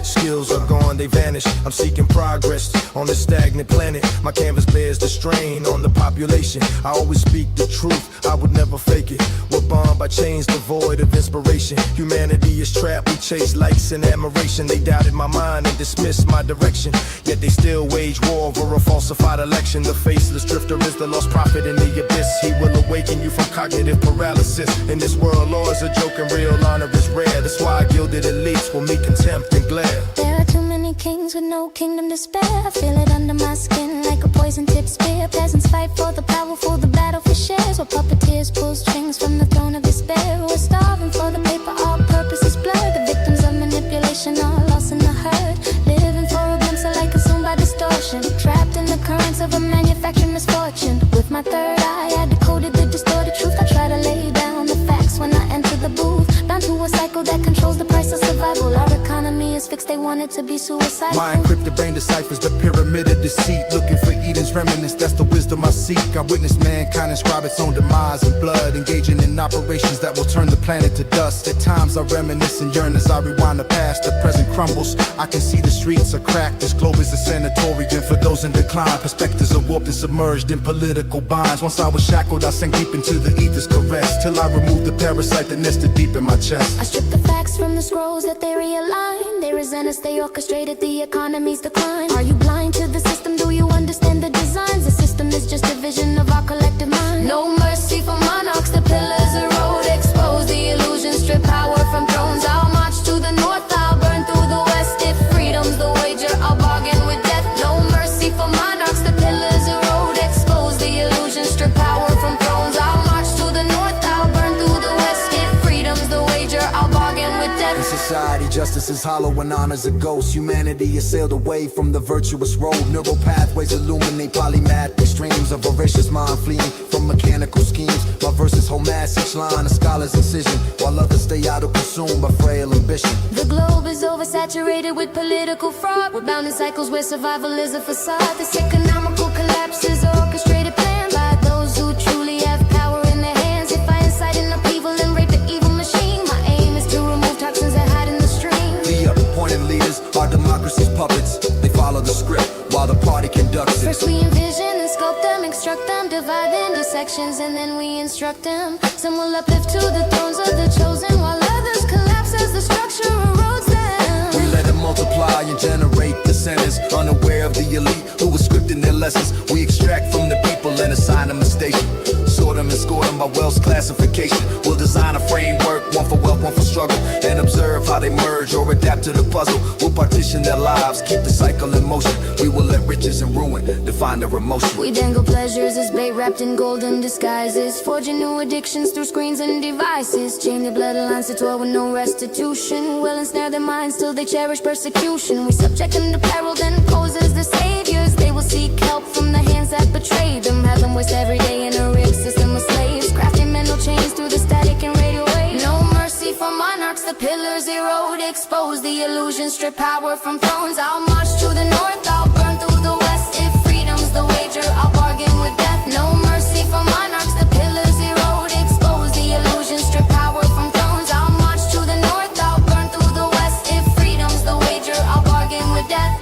Skills are gone, they vanish. I'm seeking progress on this stagnant planet. My canvas bears the strain on the population. I always speak the truth, I would never fake it. We're bombed by chains devoid of inspiration. Humanity is trapped, we chase likes and admiration. They doubted my mind and dismissed my direction, yet they still wage war over a falsified election. The faceless drifter is the lost prophet in the abyss. He will awaken you from cognitive paralysis. In this world, law is a joke and real honor is rare. That's why gilded elites will meet contempt and glare. There are too many kings with no kingdom to spare. I feel it under my skin like a poison-tipped spear. Peasants fight for the powerful, the battle for shares. While puppeteers pull strings from the throne of despair. We're starving for the paper, all purpose is blurred. The victims of manipulation are lost in the herd. Living for a glimpse of light consumed by distortion. Trapped in the currents of a manufactured misfortune. With my third eye, I decoded the distorted truth. I try to lay down the facts when I enter the booth. Bound to a cycle that controls the price of survival. Our economy is perfects, they want it to be suicidal. My encrypted brain deciphers the pyramid of deceit, looking for Eden's remnants, that's the wisdom I seek. I witness mankind inscribe its own demise in blood, engaging in operations that will turn the planet to dust. At times I reminisce and yearn as I rewind the past. The present crumbles, I can see the streets are cracked. This globe is a sanatorium for those in decline. Perspectives are warped and submerged in political binds. Once I was shackled, I sank deep into the ether's caress, till I removed the parasite that nested deep in my chest. I stripped the facts from the scrolls that they realign. They resent us, they orchestrated the economy's decline. Are you blind to the system? Do you understand the designs? The system is just a vision of our collective mind. No mercy for monarchs, the pillars erode, expose the illusion, strip power from thrones. I'll march to the north, I'll burn through the west. If freedom's the wager, I'll bargain with death. No mercy for monarchs, the pillars erode, expose the illusion, strip power from thrones. I'll march to the north, I'll burn through the west. If freedom's the wager, I'll bargain with death. In society, justice is hollow and honor's a ghost. Humanity is sailed away from the virtuous road. Neural pathways illuminate polymath streams of voracious mind fleeing from mechanical schemes. My verses hold mass, each line a scholar's incision, while others stay idle, consumed by frail ambition. The globe is oversaturated with political fraud. We're bound in cycles where survival is a facade. This economical collapse is an orchestrated plan by those who truly have power in their hands. If I incite an upheaval and rape the evil machine, my aim is to remove toxins that hide in the stream. The appointed leaders are democracy's puppets. They follow the script while the party conducts it. First we envision and sculpt them, instruct them, divide into sections, and then we instruct them. Some will uplift to the thrones of the chosen, while others collapse as the structure erodes them. We let them multiply and generate descendants, unaware of the elite who was scripting their lessons. We extract from the people and assign them a station, sort them and score them by wealth's classification. We'll design a framework, one for wealth, one for struggle, and observe how they merge or adapt to the puzzle. We'll partition their lives, keep the cycle in motion. We will let riches and ruin define their emotion. We dangle pleasures as bait wrapped in golden disguises, forging new addictions through screens and devices. Chain their bloodlines to toil with no restitution. We'll ensnare their minds till they cherish persecution. We subject them to peril, then pose as the saviors. They will seek help from the hands that betrayed them. Have them waste every day in a rigged system of slaves, crafting mental chains through the static and radio waves. No mercy for monarchs, the pillars erode, expose the illusion, strip power from thrones. I'll march to the north, I'll burn through the west. If freedom's the wager, I'll bargain with death. No mercy for monarchs, the pillars erode, expose the illusion, strip power from thrones. I'll march to the north, I'll burn through the west. If freedom's the wager, I'll bargain with death.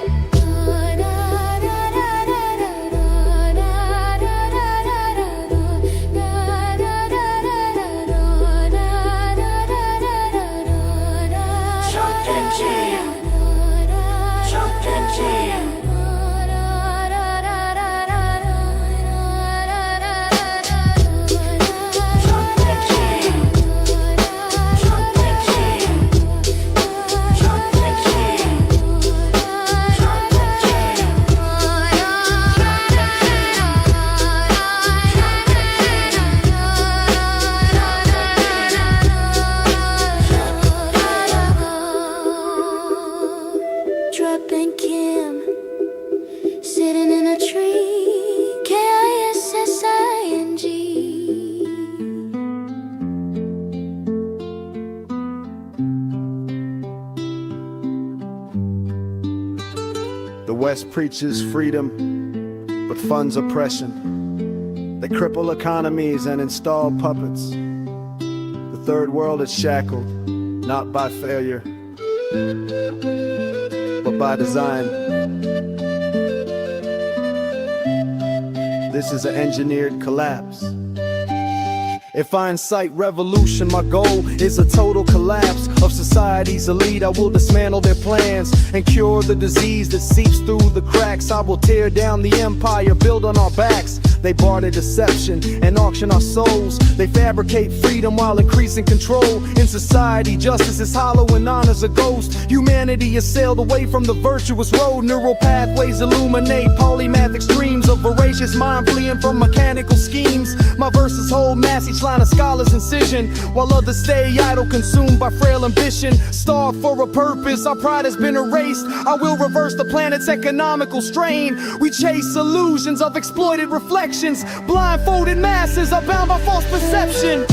Sitting in a tree, K-I-S-S-I-N-G. The West preaches freedom, but funds oppression. They cripple economies and install puppets. The third world is shackled, not by failure, but by design. This is an engineered collapse. If I incite revolution, my goal is a total collapse of society's elite. I will dismantle their plans and cure the disease that seeps through the cracks. I will tear down the empire built on our backs. They barter deception and auction our souls. They fabricate freedom while increasing control. In society, justice is hollow and honor's a ghost. Humanity is sailed away from the virtuous road. Neural pathways illuminate polymath extremes of voracious mind fleeing from mechanical schemes. My verses hold mass, each line a scholar's incision, while others stay idle, consumed by frail ambition. Starved for a purpose, our pride has been erased. I will reverse the planet's economical strain. We chase illusions of exploited reflections. Blindfolded masses are bound by false perception.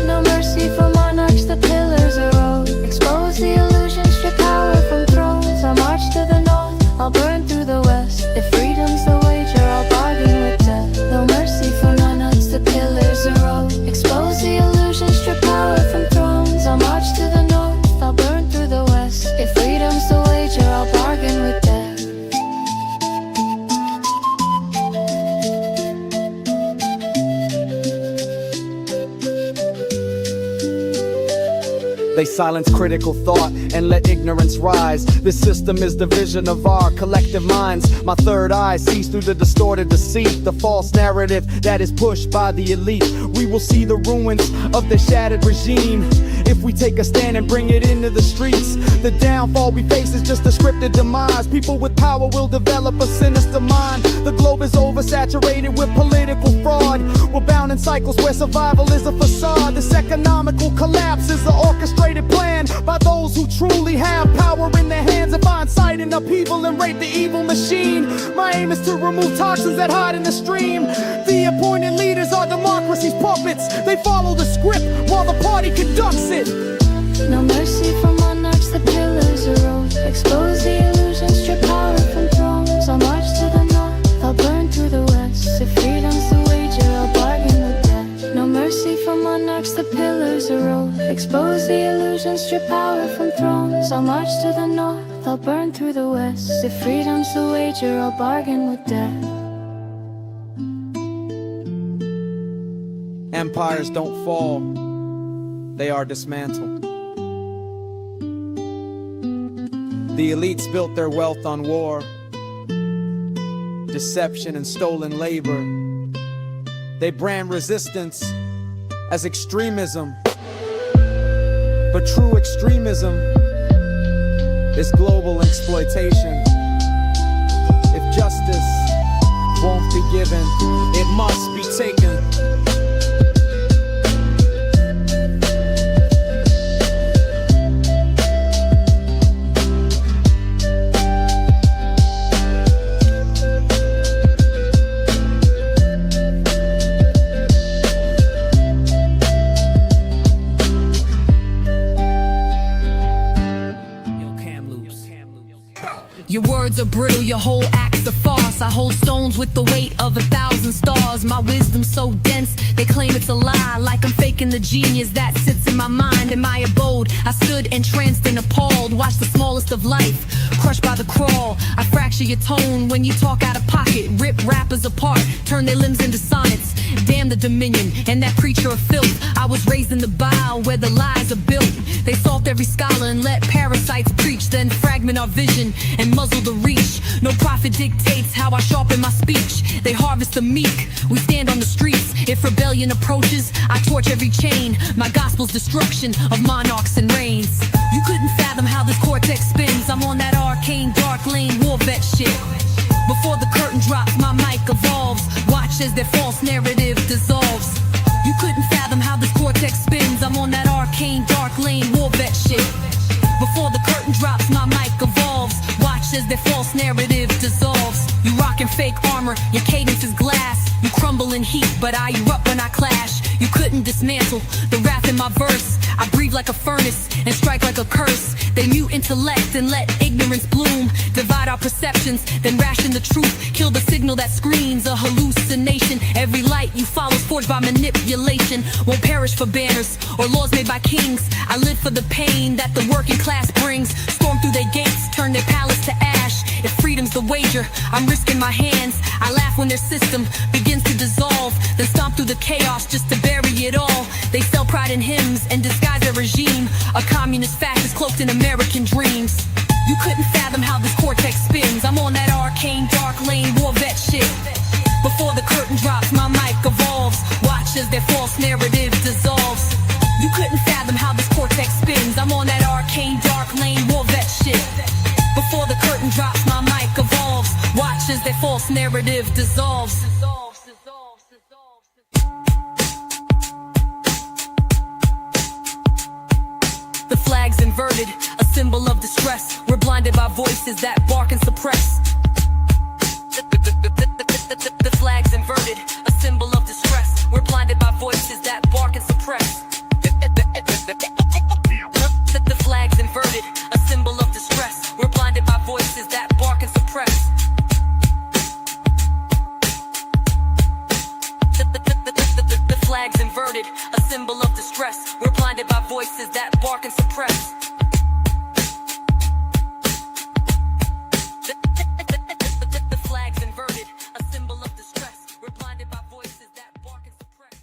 No mercy for monarchs, the pillars erode. Expose the illusion, strip power from thrones. They silence critical thought and let ignorance rise. This system is the vision of our collective minds. My third eye sees through the distorted deceit, the false narrative that is pushed by the elite. We will see the ruins of the shattered regime if we take a stand and bring it into the streets. The downfall we face is just a scripted demise. People with power will develop a sinister mind. The globe is oversaturated with political fraud. We're bound in cycles where survival is a facade. This economical collapse is an orchestrated plan by those who truly have power in their hands and find sight in upheaval and rape the evil machine. My aim is to remove toxins that hide in the stream. The appointed leaders are democracy's puppets. They follow the script while the party conducts it. No mercy for monarchs, the pillars erode. Expose the illusion, strip power from thrones. I'll march to the north, I'll burn through the west. If freedom's the wager, I'll bargain with death. No mercy for monarchs, the pillars erode. Expose the illusion, strip power from thrones. I'll march to the north, I'll burn through the west. If freedom's the wager, I'll bargain with death. Empires don't fall, they are dismantled. The elites built their wealth on war, deception and stolen labor. They brand resistance as extremism, but true extremism is global exploitation. If justice won't be given, it must be taken. Your words are brittle, your whole act's a farce. I hold stones with the weight of 1,000 stars. My wisdom's so dense, they claim it's a lie. Like I'm faking the genius that sits in my mind. In my abode, I stood entranced and appalled. Watch the smallest of life, crushed by the crawl. I fracture your tone when you talk out of pocket. Rip rappers apart, turn their limbs into sonnets. Damn the dominion and that preacher of filth. I was raised in the bile where the lies are built. They salt every scholar and let parasites preach, then fragment our vision and muzzle the reach. No prophet dictates how I sharpen my speech. They harvest the meek, we stand on the streets. If rebellion approaches, I torch every chain. My gospel's destruction of monarchs and reigns. You couldn't fathom how this cortex spins. I'm on that arcane dark lane war vet shit. Before the curtain drops, my mic evolves. Watch as their false narrative dissolves. You couldn't fathom how this cortex spins. I'm on that arcane dark lane war vet shit. Before the curtain drops, my mic evolves. Watch as their false narrative dissolves. You rockin' fake armor, your cadence is glass. You crumble in heat, but I erupt when I clash. You couldn't dismantle the wrath in my verse. I breathe like a furnace and strike like a curse. They mute intellect and let ignorance bloom. Divide our perceptions, then ration the truth. Kill the signal that screams a hallucination. Every light you folloow's forged by manipulation. Won't perish for banners or laws made by kings. I live for the pain that the working class brings. Storm through their gates, turn their palace to ash. If freedom's the wager, I'm risking my hands. I laugh when their system begins to dissolve, then stomp through the chaos just to bury it all. They sell pride in hymns and disguise their regime. A communist fascist cloaked in American dreams. You couldn't fathom how this cortex spins. I'm on that arcane dark lane war vet shit. Before the curtain drops, my mic evolves. Watch as their false narrative dissolves. You couldn't fathom how this cortex spins. I'm on that arcane dark lane war vet shit. Before the curtain drops, my mic evolves. Watch as their false narrative dissolves. The flag's inverted, a symbol of distress. We're blinded by voices that bark and suppress. The flag's inverted, a symbol of distress. We're blinded by voices that bark and suppress. The flag's inverted, a symbol of distress. We're blinded by voices that bark and suppress. The flag's inverted, a symbol of distress. We're blinded by voices that bark and suppress. The flag's inverted, a symbol of distress. We're blinded by voices that bark and suppress.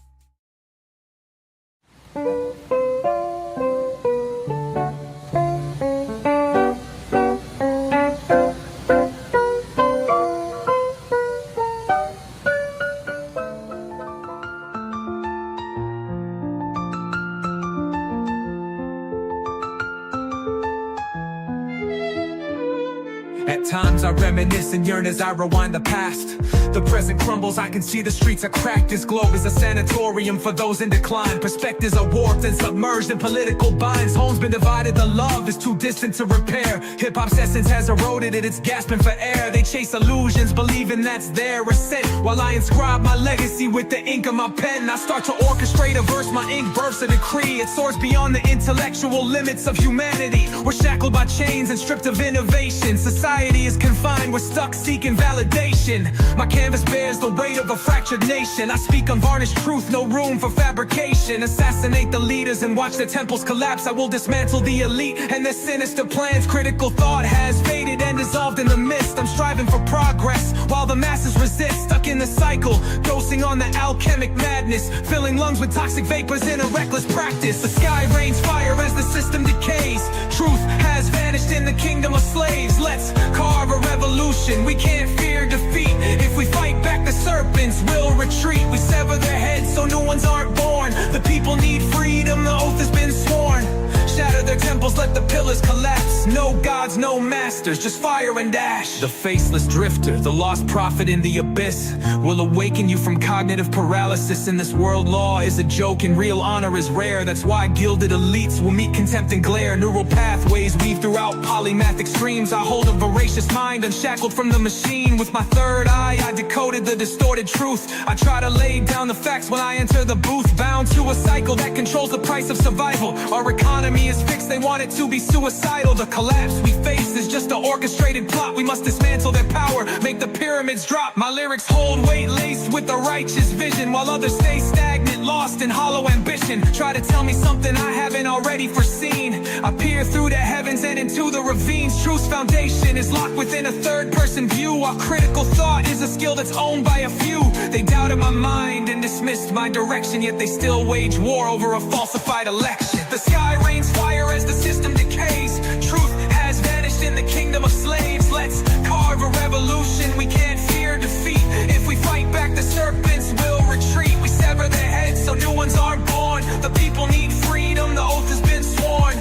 At times I reminisce and yearn as I rewind the past. The present crumbles, I can see the streets are cracked. This globe is a sanatorium for those in decline. Perspectives are warped and submerged in political binds. Home's been divided, the love is too distant to repair. Hip-hop's essence has eroded it, it's gasping for air. They chase illusions, believing that's their ascent, while I inscribe my legacy with the ink of my pen. I start to orchestrate a verse, my ink births a decree. It soars beyond the intellectual limits of humanity. We're shackled by chains and stripped of innovation. Society is confined, we're stuck seeking validation. My canvas bears the weight of a fractured nation. I speak unvarnished truth, no room for fabrication. Assassinate the leaders and watch their temples collapse. I will dismantle the elite and their sinister plans. Critical thought has faded and dissolved in the mist. I'm striving for progress while the masses resist. Stuck in the cycle, dosing on the alchemic madness, filling lungs with toxic vapors in a reckless practice. The sky rains fire as the system decays. Truth has vanished in the kingdom of slaves. Let's carve a revolution. We can't fear defeat. If we fight back, the serpents will retreat. We sever their heads so new ones aren't born. The people need freedom, the oath has been sworn. Shatter their temples, let the pillars collapse. No gods, no masters, just fire and ash. The faceless drifter, the lost prophet in the abyss, will awaken you from cognitive paralysis. In this world, law is a joke and real honor is rare. That's why gilded elites will meet contempt and glare. Neural pathways weave throughout polymathic streams. I hold a voracious mind unshackled from the machine. With my third eye, I decoded the distorted truth. I try to lay down the facts when I enter the booth, bound to a cycle that controls the price of survival. Our economy is fixed, they want it to be suicidal. The collapse we face is just an orchestrated plot. We must dismantle their power, make the pyramids drop. My lyrics hold weight laced with a righteous vision, while others stay stagnant, lost in hollow ambition. Try to tell me something I haven't already foreseen. I peer through the heavens and into the ravines. Truth's foundation is locked within a third-person view, while critical thought is a skill that's owned by a few. They doubted my mind and dismissed my direction, yet they still wage war over a falsified election. The sky rains fire as the system decays. Truth has vanished in the kingdom of slaves. Let's carve a revolution. We can't fear defeat. If we fight back, the serpents will retreat. We sever their heads so new ones aren't born. The people need freedom, the oath has been sworn.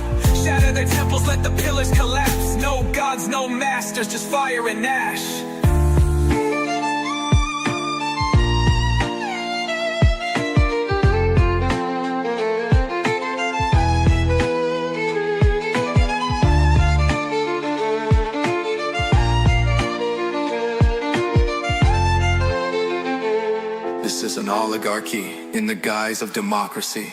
Shatter their temples, let the pillars collapse. No gods, no masters, just fire and ash. This is an oligarchy in the guise of democracy.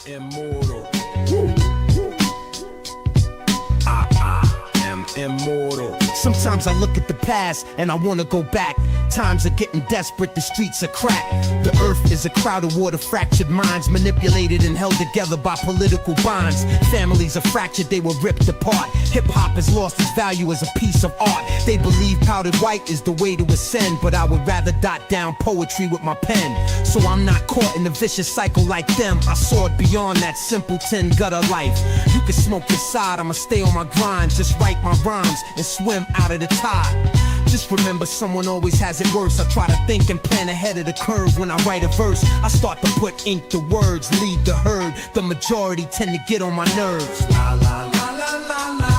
Immortal. I'm immortal. Sometimes I look at the past and I wanna go back. Times are getting desperate, the streets are cracked. The earth is a crowded water, fractured minds, manipulated and held together by political bonds. Families are fractured, they were ripped apart. Hip-hop has lost its value as a piece of art. They believe powdered white is the way to ascend, but I would rather dot down poetry with my pen. So I'm not caught in a vicious cycle like them. I soared beyond that simpleton gutter life. You can smoke your side, I'ma stay on my grind. Just write my rhymes and swim out of the tide. Just remember, someone always has it worse. I try to think and plan ahead of the curve. When I write a verse, I start to put ink to words, lead the herd. The majority tend to get on my nerves. La la la la la la.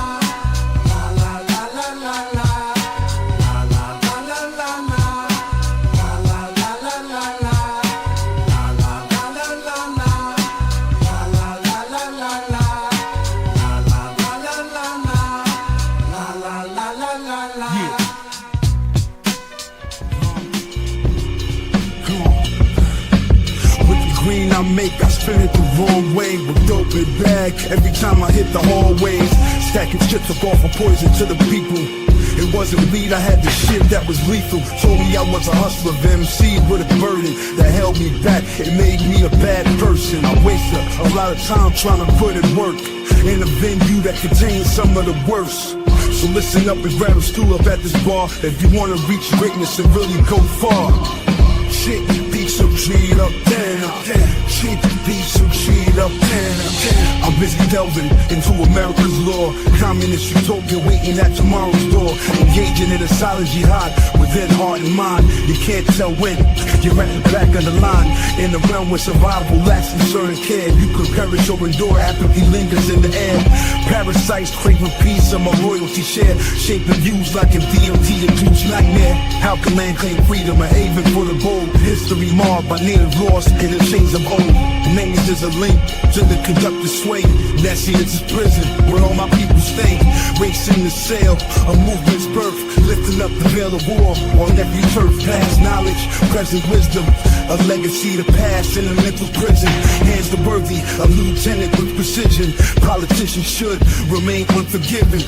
I make, I spin it the wrong way with dope and bag. Every time I hit the hallways, stacking chips up off of poison to the people. It wasn't weed, I had the shit that was lethal. Told me I was a hustler of MC with a burden that held me back. It made me a bad person. I wasted a lot of time trying to put in work in a venue that contains some of the worst. So So listen up and grab a stool up at this bar if you wanna reach greatness and really go far. Shit, be so G'd up, damn. Shit, be so G'd up, damn. I'm busy delving into America's law. Communist utopia waiting at tomorrow's door. Engaging in a silent jihad within heart and mind. You can't tell when you're at the back of the line. In the realm where survival lacks concern and care. You could perish or endure, apathy lingers in the air. Parasites craving peace and my royalty share. Shaping views like a DMT induced nightmare. How can land claim freedom, a haven for the bold? History marred by native lost in the chains of old. Names is a link to the conductor's sway. That's it, it's prison where all my people stay. Racing the sail, a movement's birth. Lifting up the veil of war on every turf. Past knowledge, present wisdom. A legacy to pass in a mental prison. Hands the worthy, a lieutenant with precision. Politicians should remain unforgiving.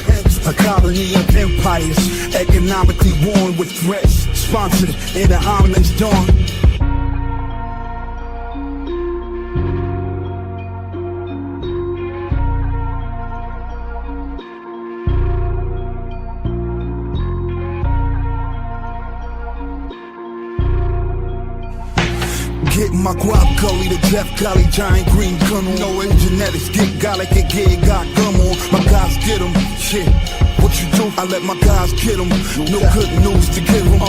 A colony of empires, economically worn with threats. Sponsored in the ominous dawn. Get my guap gully, the Jeff Golly, giant green gun on. No genetics, get golly, get got gum on. My guys get them, shit. What you do? I let my guys get them. No good news to give them.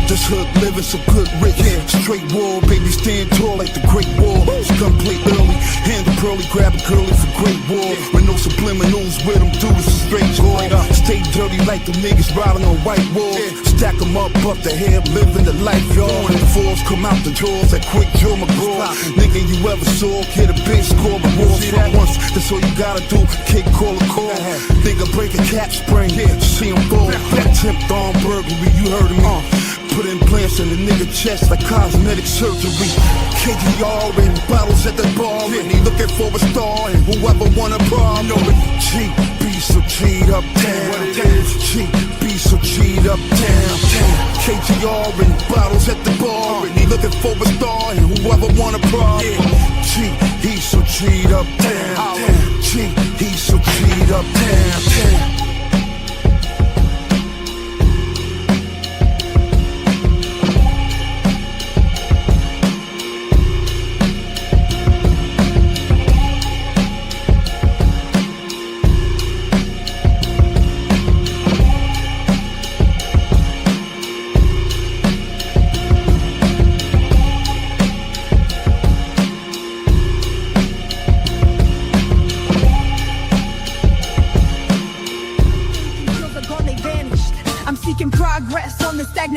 This hood living so good, rich. Yeah, straight wall, baby, stand tall like the Great Wall. Scum play early, hand the pearly, grab a girly for Great Wall. With no subliminals, with them dudes, straight joy. Stay dirty like the niggas riding on white walls. Stack them up the head, living the life, y'all. When the falls come out the drawers, that quick Joe McGraw. Nigga you ever saw, hit a bitch, score the walls for once. That's all you gotta do, kick, call a call. Nigga break a cap spring, see him fall. Attempt on burglary, you heard me. Put implants in the nigga chest like cosmetic surgery. KGR and bottles at the bar, and he looking for a star. And whoever want a bar, know it. G, be so G'd up, damn. G, be so G'd up, damn. KGR and bottles at the bar, and he looking for a star. And whoever want a bar, G, he's so G'd up, damn. G, he's so G'd up, damn.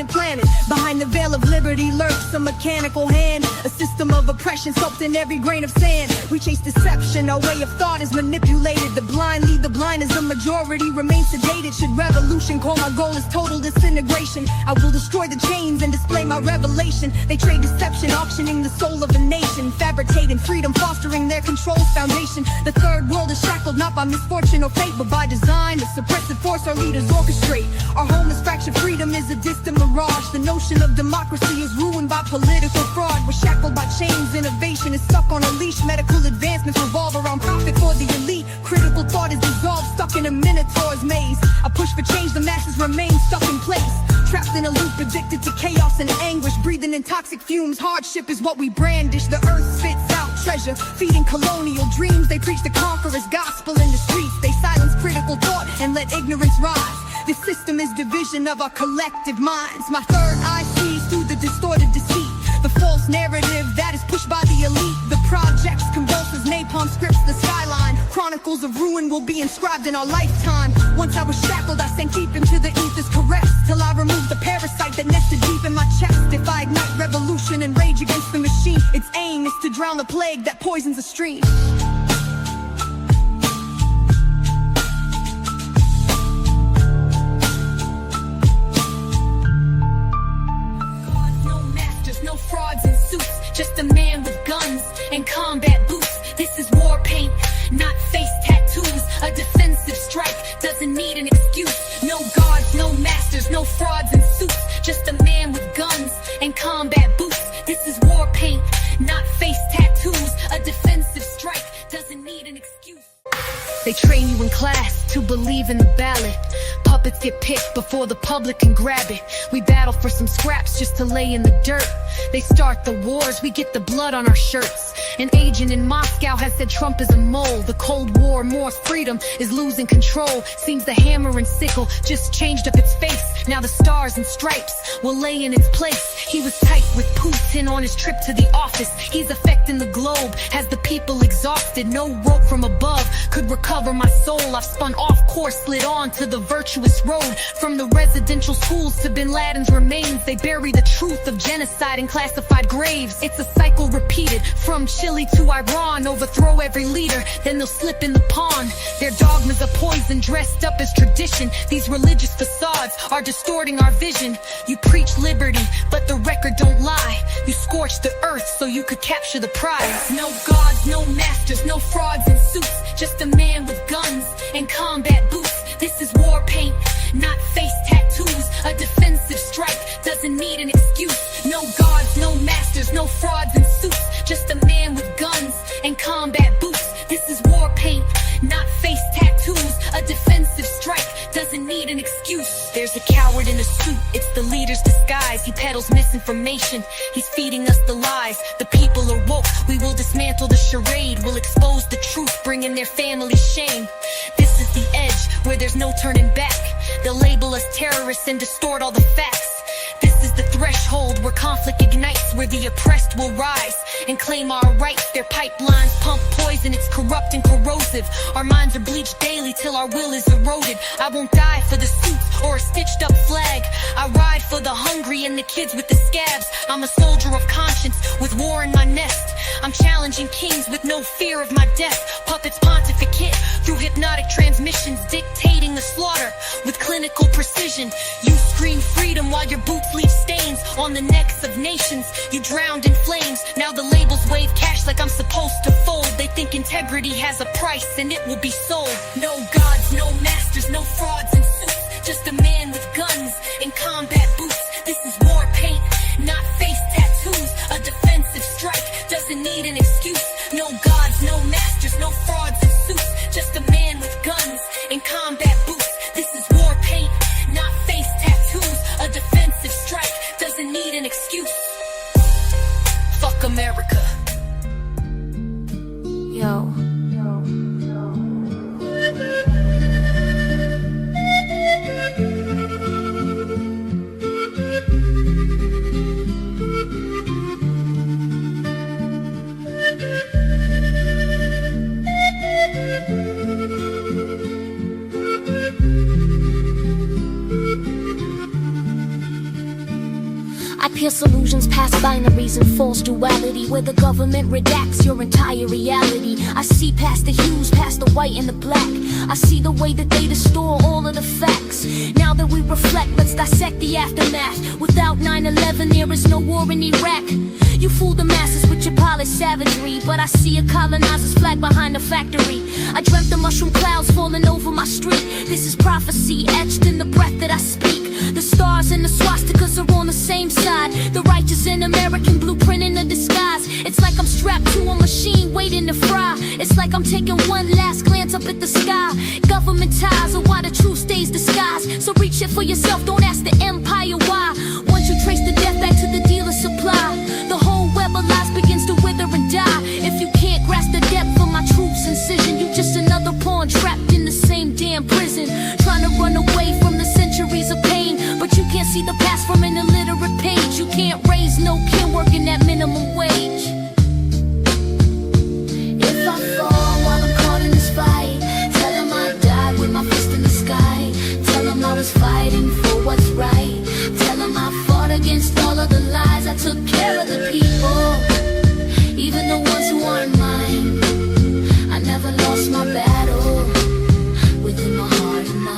Planet. Behind the veil of liberty lurks a mechanical hand, a system of oppression soaked in every grain of sand. We chase deception, our way of thought is manipulated. The blind lead the blind as the majority remains sedated. Should revolution call, my goal is total disintegration. I will destroy the chains and display my revelation. They trade deception, auctioning the soul of a nation, fabricating freedom, fostering their control's foundation. The third world is shackled not by misfortune or fate, but by design. The suppressive force our leaders orchestrate. Our home is fractured, freedom is a distant mirage. The notion of democracy is ruined by political fraud. We're shackled by chains, innovation is stuck on a leash. Medical advancements revolve around profit for the elite. Critical thought is dissolved, stuck in a minotaur's maze. A push for change, the masses remain stuck in place. Trapped in a loop, addicted to chaos and anguish. Breathing in toxic fumes, hardship is what we brandish. The earth spits out treasure, feeding colonial dreams. They preach the conqueror's gospel in the streets. They silence critical thought and let ignorance rise. This system is division of our collective minds. My third eye sees through the distorted deceit. The false narrative that is pushed by the elite. The projects convulses, napalm scripts the skyline. Chronicles of ruin will be inscribed in our lifetime. Once I was shackled, I sank deep into the ether's caress, till I removed the parasite that nested deep in my chest. If I ignite revolution and rage against the machine, its aim is to drown the plague that poisons the stream. No frauds and suits, just a man with guns and combat boots. This is war paint, not face tattoos. A defensive strike doesn't need an excuse. No guards, no masters, no frauds and suits. Just a man with guns and combat boots. This is war paint, not face tattoos. A defensive strike doesn't need an excuse. They train you in class to believe in the ballot. puppets get picked before the public can grab it. We battle for some scraps just to lay in the dirt. They start the wars, we get the blood on our shirts. An agent in Moscow has said Trump is a mole. The Cold War, more freedom, is losing control. Seems the hammer and sickle just changed up its face. Now the stars and stripes will lay in its place. He was tight with Putin on his trip to the office. He's affecting the globe, has the people exhausted. No rope from above could recover my soul. I've spun off course, slid on to the virtuous road. From the residential schools to Bin Laden's remains, they bury the truth of genocide in classified graves. It's a cycle repeated, from Chile to Iran. Overthrow every leader, then they'll slip in the pond. Their dogmas are poison dressed up as tradition. These religious facades are distorting our vision. You preach liberty, but the record don't lie. You scorched the earth so you could capture the prize. No gods, no masters, no frauds in suits. Just a man with guns and combat boots. This is war paint, not face tattoos. A defensive strike doesn't need an excuse. No gods, no masters, no frauds in suits. Just a man with guns and combat boots. This is war paint, not face tattoos. A defensive strike doesn't need an excuse. There's a coward in a suit, it's the leader's disguise. He peddles misinformation, he's feeding us the lies. The people are woke, we will dismantle the charade. We'll expose the truth, bringing their family shame. This is the edge, where there's no turning back. They'll label us terrorists and distort all the facts. This is the threshold where conflict ignites, where the oppressed will rise and claim our rights. Their pipelines pump poison, it's corrupt and corrosive. Our minds are bleached daily till our will is eroded. I won't die for the suits or a stitched up flag. I ride for the hungry and the kids with the scabs. I'm a soldier of conscience with war in my nest. I'm challenging kings with no fear of my death. Puppets pontificate through hypnotic transmissions, dictating the slaughter with clinical precision. You scream freedom while your boots leave stains on the necks of nations. You drowned in flames, now the labels wave cash like I'm supposed to fold. They think integrity has a price and it will be sold. No gods, no masters, no frauds in suits. Just a man with guns and combat boots. This is war paint, not face tattoos. A defensive strike doesn't need an excuse. No gods, no masters, no frauds in suits. Just a man with guns and combat boots. This is war paint, not face tattoos. A defensive strike doesn't need an excuse. Fuck America. Yo. I pierce illusions past binaries and false duality, where the government redacts your entire reality. I see past the hues, past the white and the black. I see the way that they distort all of the facts. Now that we reflect, let's dissect the aftermath. Without 9/11, there is no war in Iraq. You fool the masses with your polished savagery, but I see a colonizer's flag behind the factory. I dreamt the mushroom clouds falling over my street. This is prophecy etched in the breath that I speak. The stars and the swastikas are on the same side. The righteous and American blueprint in a disguise. It's like I'm strapped to a machine waiting to fry. It's like I'm taking one last glance up at the sky. Government ties are why the truth stays disguised. So reach it for yourself, don't ask the empire why. Once you trace the death back to the dealer supply, the whole web of lies begins to wither and die. If you can't grasp the depth of my truth's incision, you just another pawn trapped in the same damn prison. Trying to run away from the centuries of pain, but you can't see the past from an illiterate page. You can't raise no kin working at minimum wage. If I fall while I'm caught in this fight, tell them I died with my fist in the sky. Tell them I was fighting for what's right. Tell them I fought against all of the lies. I took care of the people, even the ones who aren't mine. I never lost my battle within my heart and mind.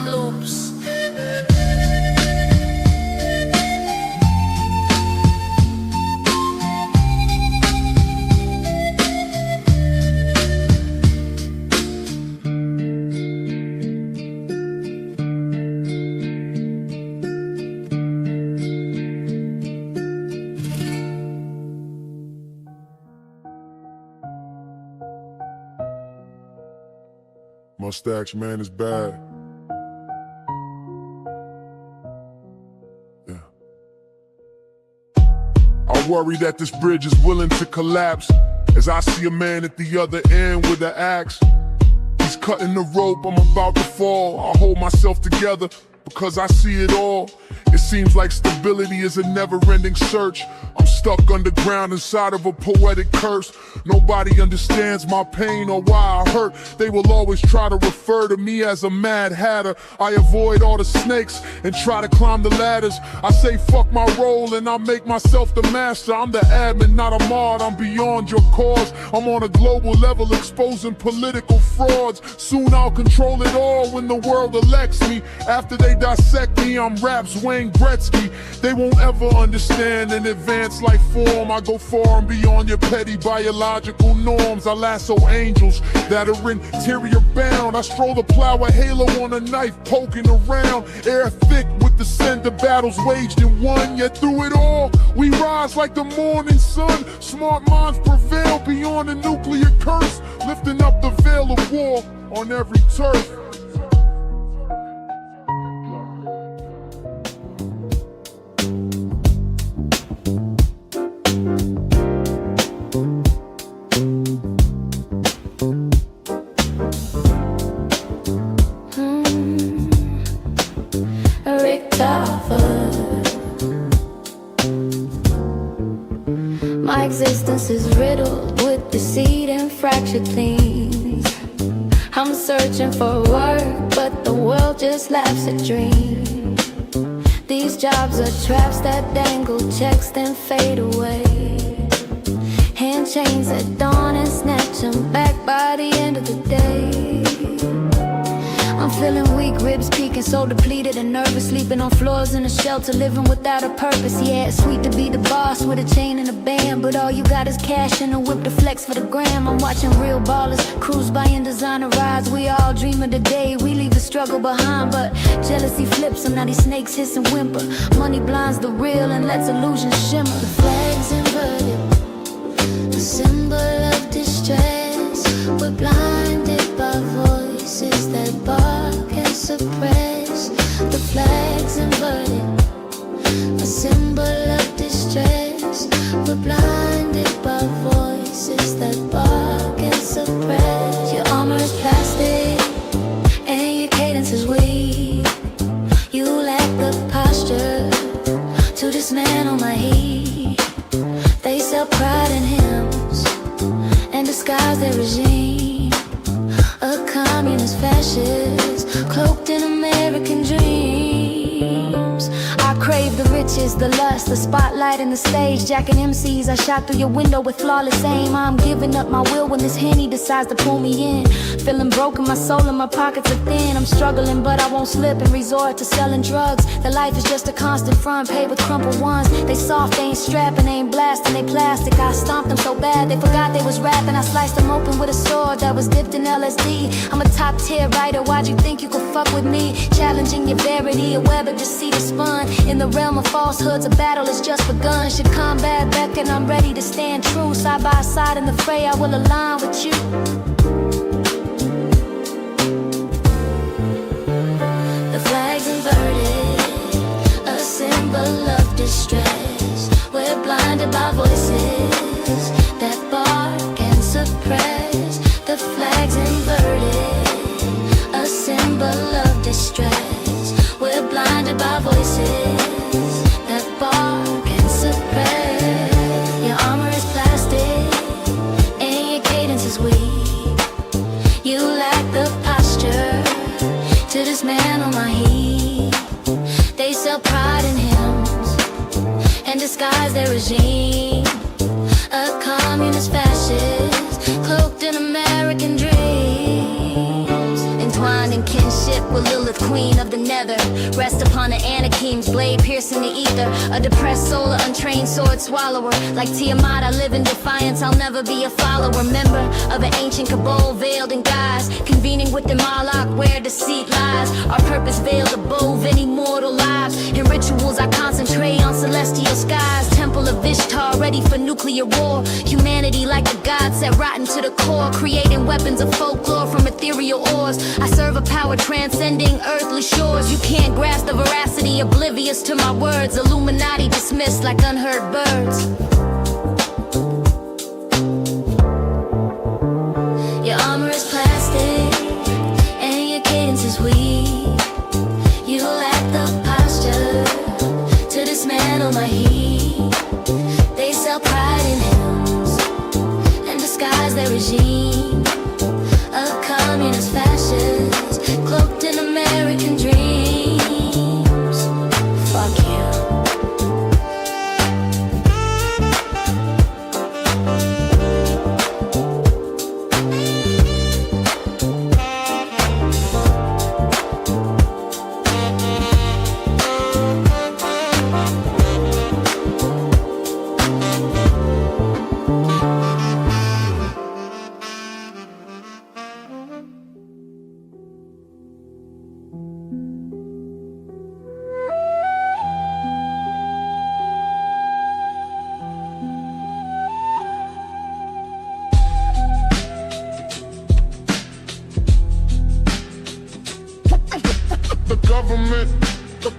Loops. Mustache man is bad. Yeah. I worry that this bridge is willing to collapse as I see a man at the other end with an axe. He's cutting the rope, I'm about to fall. I hold myself together because I see it all. It seems like stability is a never-ending search. I'm stuck underground inside of a poetic curse. Nobody understands my pain or why I hurt. They will always try to refer to me as a mad hatter. I avoid all the snakes and try to climb the ladders. I say fuck my role and I make myself the master. I'm the admin, not a mod, I'm beyond your cause. I'm on a global level exposing political frauds. Soon I'll control it all when the world elects me. After they dissect me, I'm raps Wayne Gretzky. They won't ever understand an advanced life form. I go far and beyond your petty biological norms. I lasso angels that are interior bound. I stroll the plow, a halo on a knife poking around. Air thick with the scent of battles waged and won. Yet through it all, we rise like the morning sun. Smart minds prevail beyond the nuclear curse, lifting up the veil of war on every turf. My existence is riddled with deceit and fractured things. I'm searching for work, but the world just laughs at dreams. These jobs are traps that dangle checks then fade away. Hand chains at dawn and snatch them back by the end of the day. I'm feeling weak, ribs peaking, so depleted and nervous. Sleeping on floors in a shelter, living without a purpose. Yeah, it's sweet to be the boss with a chain and a band, but all you got is cash and a whip to flex for the gram. I'm watching real ballers cruise by in designer rides. We all dream of the day we leave the struggle behind, but jealousy flips them, now these snakes hiss and whimper. Money blinds the real and lets illusions shimmer. The flag's inverted, a symbol of distress. We're blinded by voices that bark and suppress. The flag's inverted, a symbol of distress. We're blinded by voices that bark and suppress. Your armor is plastic and your cadence is weak. You lack the posture to dismantle my heat. They sell pride in hymns and disguise their regime. A communist fascist cloaked in American dreams. I crave the riches, the lust, the spotlight and the stage. Jacking MCs, I shot through your window with flawless aim. I'm giving up my will when this Henny decides to pull me in. Feeling broken, my soul and my pockets are thin. I'm struggling but I won't slip and resort to selling drugs. The life is just a constant front, paid with crumpled ones. They soft, they ain't strapping, they ain't blasting, they plastic. I stomped them so bad they forgot they was rapping. I sliced them open with a sword that was dipped in LSD. I'm a top tier writer, why'd you think you could fuck with me? Challenging your verity, a web of deceit is spun. In the realm of falsehoods, a battle has just begun. Should combat beckon, I'm ready to stand true. Side by side in the fray, I will align with you. The flag's inverted, a symbol of distress. We're blinded by voices that bark and suppress. The flag's inverted, a symbol of distress. We're blinded by voices that bark and suppress. Your armor is plastic and your cadence is weak. You lack the posture to dismantle my heat. They sell pride in hymns and disguise their regime. A communist fascist cloaked in American dreams. Entwined in kinship with Lilith, queen of the nether. Rest upon the Anakim's blade piercing the ether. A depressed soul, an untrained sword swallower. Like Tiamat, I live in defiance, I'll never be a follower. Member of an ancient cabal veiled in guise. Convening with the Moloch where deceit lies. Our purpose veiled above any mortal lives. In rituals I concentrate on celestial skies. Temple of Ishtar ready ready for nuclear war. Humanity like a god set rotten to the core, creating weapons of folklore from ethereal ores. I serve a power transcending earthly shores. You can't grasp the veracity, oblivious to my words. Illuminati dismissed like unheard birds. Your armor is plastic and your cadence is weak. You lack the posture to dismantle my heat. They sell pride in hymns and disguise their regime of communist fascists cloaked in American dreams. Fuck you. The government, the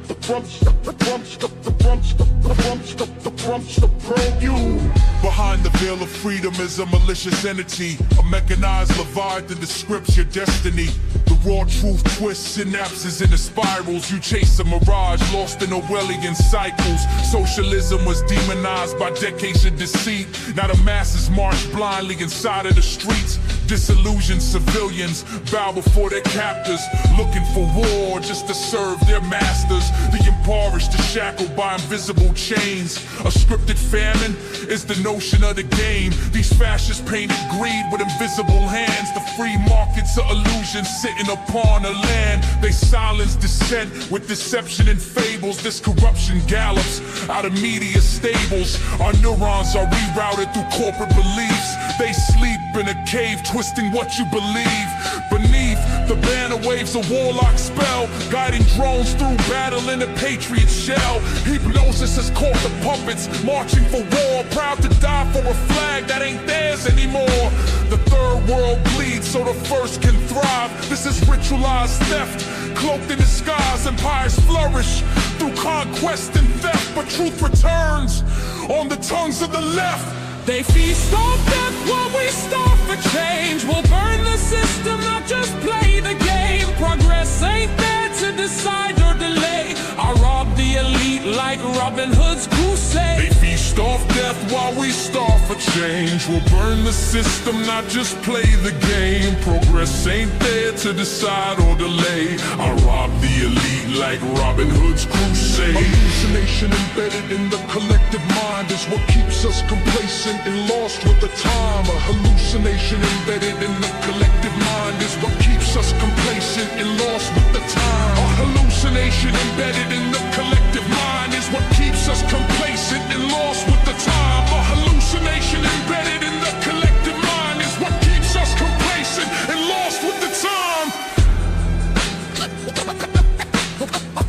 pro you. Behind the veil of freedom is a malicious entity, a mechanized leviathan that scripts your destiny. The raw truth twists synapses into spirals. You chase a mirage lost in Orwellian cycles. Socialism was demonized by decades of deceit. Now the masses march blindly inside of the streets. Disillusioned civilians bow before their captors, looking for war just to serve their masters. The impoverished are shackled by invisible chains. A scripted famine is the notion of the game. These fascists painted greed with invisible hands. The free markets are illusions sitting upon a land. They silence dissent with deception and fables. This corruption gallops out of media stables. Our neurons are rerouted through corporate beliefs. They sleep in a cave twisting what you believe. Beneath the banner waves a warlock spell, guiding drones through battle in a patriot shell. Hypnosis has caught the puppets marching for war, proud to die for a flag that ain't theirs anymore. The third world bleeds so the first can thrive. This is ritualized theft, cloaked in disguise. Empires flourish through conquest and theft, but truth returns on the tongues of the left. They feast off death while we starve for change. We'll burn the system, not just play the game. Progress ain't there to decide or delay. I rob the elite like Robin Hood's crusade. They feast off death while we starve for change. We'll burn the system, not just play the game. Progress ain't there to decide or delay. I rob the elite like Robin Hood's crusade. Hallucination embedded in the collective mind is what keeps us complacent and lost with the time. A hallucination embedded in the collective mind is what keeps us complacent and lost with the time. A hallucination embedded in the collective mind is what keeps us complacent and lost with the time. A hallucination embedded in the collective mind is what keeps us complacent and lost with the time.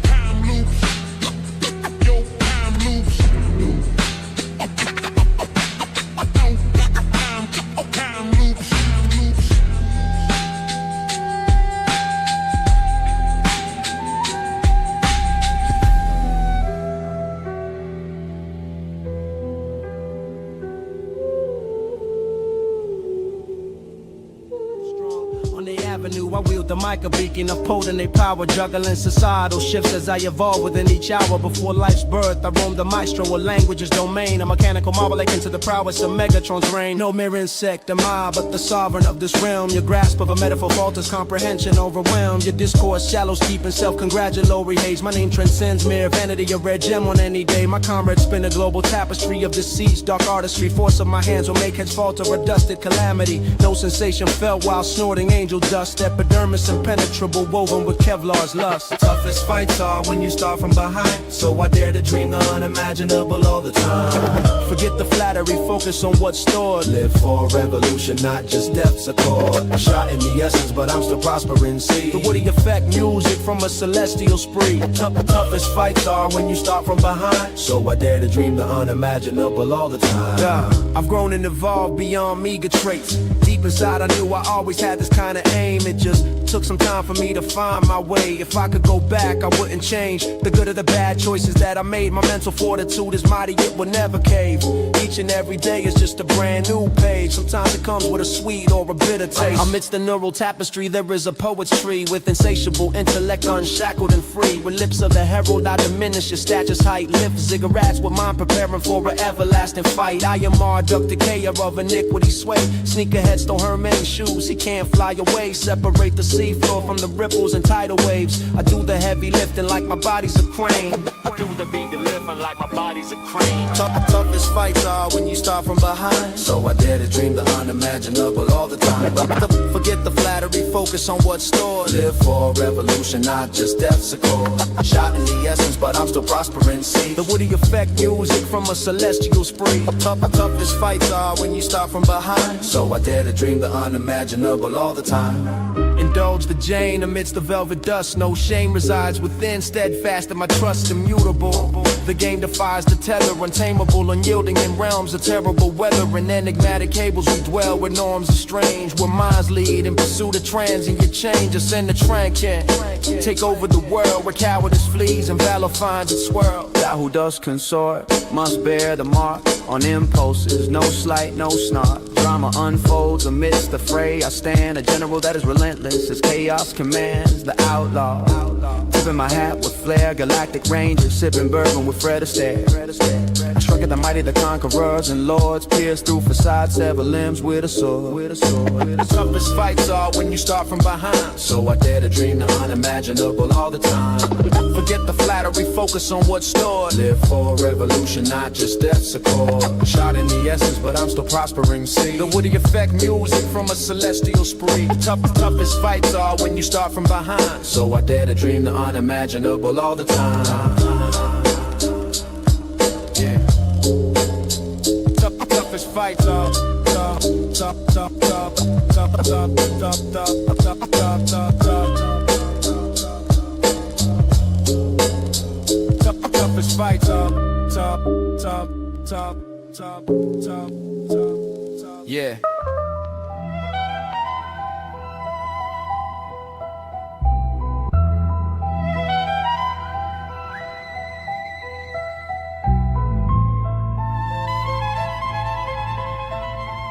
Time loops, yo, time loops. Time loops. I wield the mic, a beacon of potent power, juggling societal shifts as I evolve within each hour. Before life's birth, I roam the maestro, a language's domain. A mechanical marvel akin to the prowess of Megatron's reign. No mere insect am I, but the sovereign of this realm. Your grasp of a metaphor falters, comprehension overwhelmed. Your discourse shallows deep in self-congratulatory haze. My name transcends mere vanity, a rare gem on any day. My comrades spin a global tapestry of deceits, dark artistry. Force of my hands will make heads falter, a dusted calamity. No sensation felt while snorting angel dust. Epidermis promise impenetrable, woven with Kevlar's lust. Toughest fights are when you start from behind, so I dare to dream the unimaginable all the time. Forget the flattery, focus on what's stored. Live for a revolution, not just death's accord. Shot in the essence, but I'm still prospering. See the Woody effect, music from a celestial spree. Toughest fights are when you start from behind, so I dare to dream the unimaginable all the time. Yeah, I've grown and evolved beyond meager traits. Deep inside I knew I always had this kind of aim. It just took some time for me to find my way. If I could go back, I wouldn't change the good or the bad choices that I made. My mental fortitude is mighty, it would never cave. Each and every day is just a brand new page. Sometimes it comes with a sweet or a bitter taste. Amidst the neural tapestry there is a poet's tree, with insatiable intellect unshackled and free. With lips of the herald I diminish your stature's height. Lift ziggurats with mine preparing for an everlasting fight. I am Marduk, decayer of iniquity sway. Sneakerhead stole Hermes shoes, he can't fly away. Separate the seafloor from the ripples and tidal waves. I do the heavy lifting like my body's a crane. I do the big lifting like my body's a crane. Toughest fights are when you start from behind, so I dare to dream the unimaginable all the time. Forget the flattery, focus on what's stored. Live for a revolution, not just death's accord. Shot in the essence, but I'm still prospering. See the Woody effect, music from a celestial spree. Toughest fights are when you start from behind, so I dare to dream the unimaginable all the time. Indulge the Jane amidst the velvet dust. No shame resides within, steadfast and my trust immutable. The game defies the tether, untamable, unyielding in realms of terrible weather. And enigmatic cables we dwell where norms are strange, where minds lead in pursuit of transient change. Ascend the transient, take over the world where cowardice flees and valor finds its swirl. Thou who does consort must bear the mark on impulses, no slight, no snark. Drama unfolds amidst the fray. I stand a general that is relentless as chaos commands the outlaw. Tipping my hat with flair, galactic rangers, sipping bourbon with Fred Astaire. Struck at the mighty, the conquerors and lords, pierce through facades, sever limbs with a sword. The toughest fights are when you start from behind, so I dare to dream the unimaginable all the time. Forget the flattery, focus on what's stored. Live for a revolution, not just death's accord. Shot in the essence, but I'm still prospering. See the Woody effect, music from a celestial spree. Toughest fights are when you start from behind, so I dare to dream the unimaginable all the time. Yeah. Toughest fights are toughest fights yeah.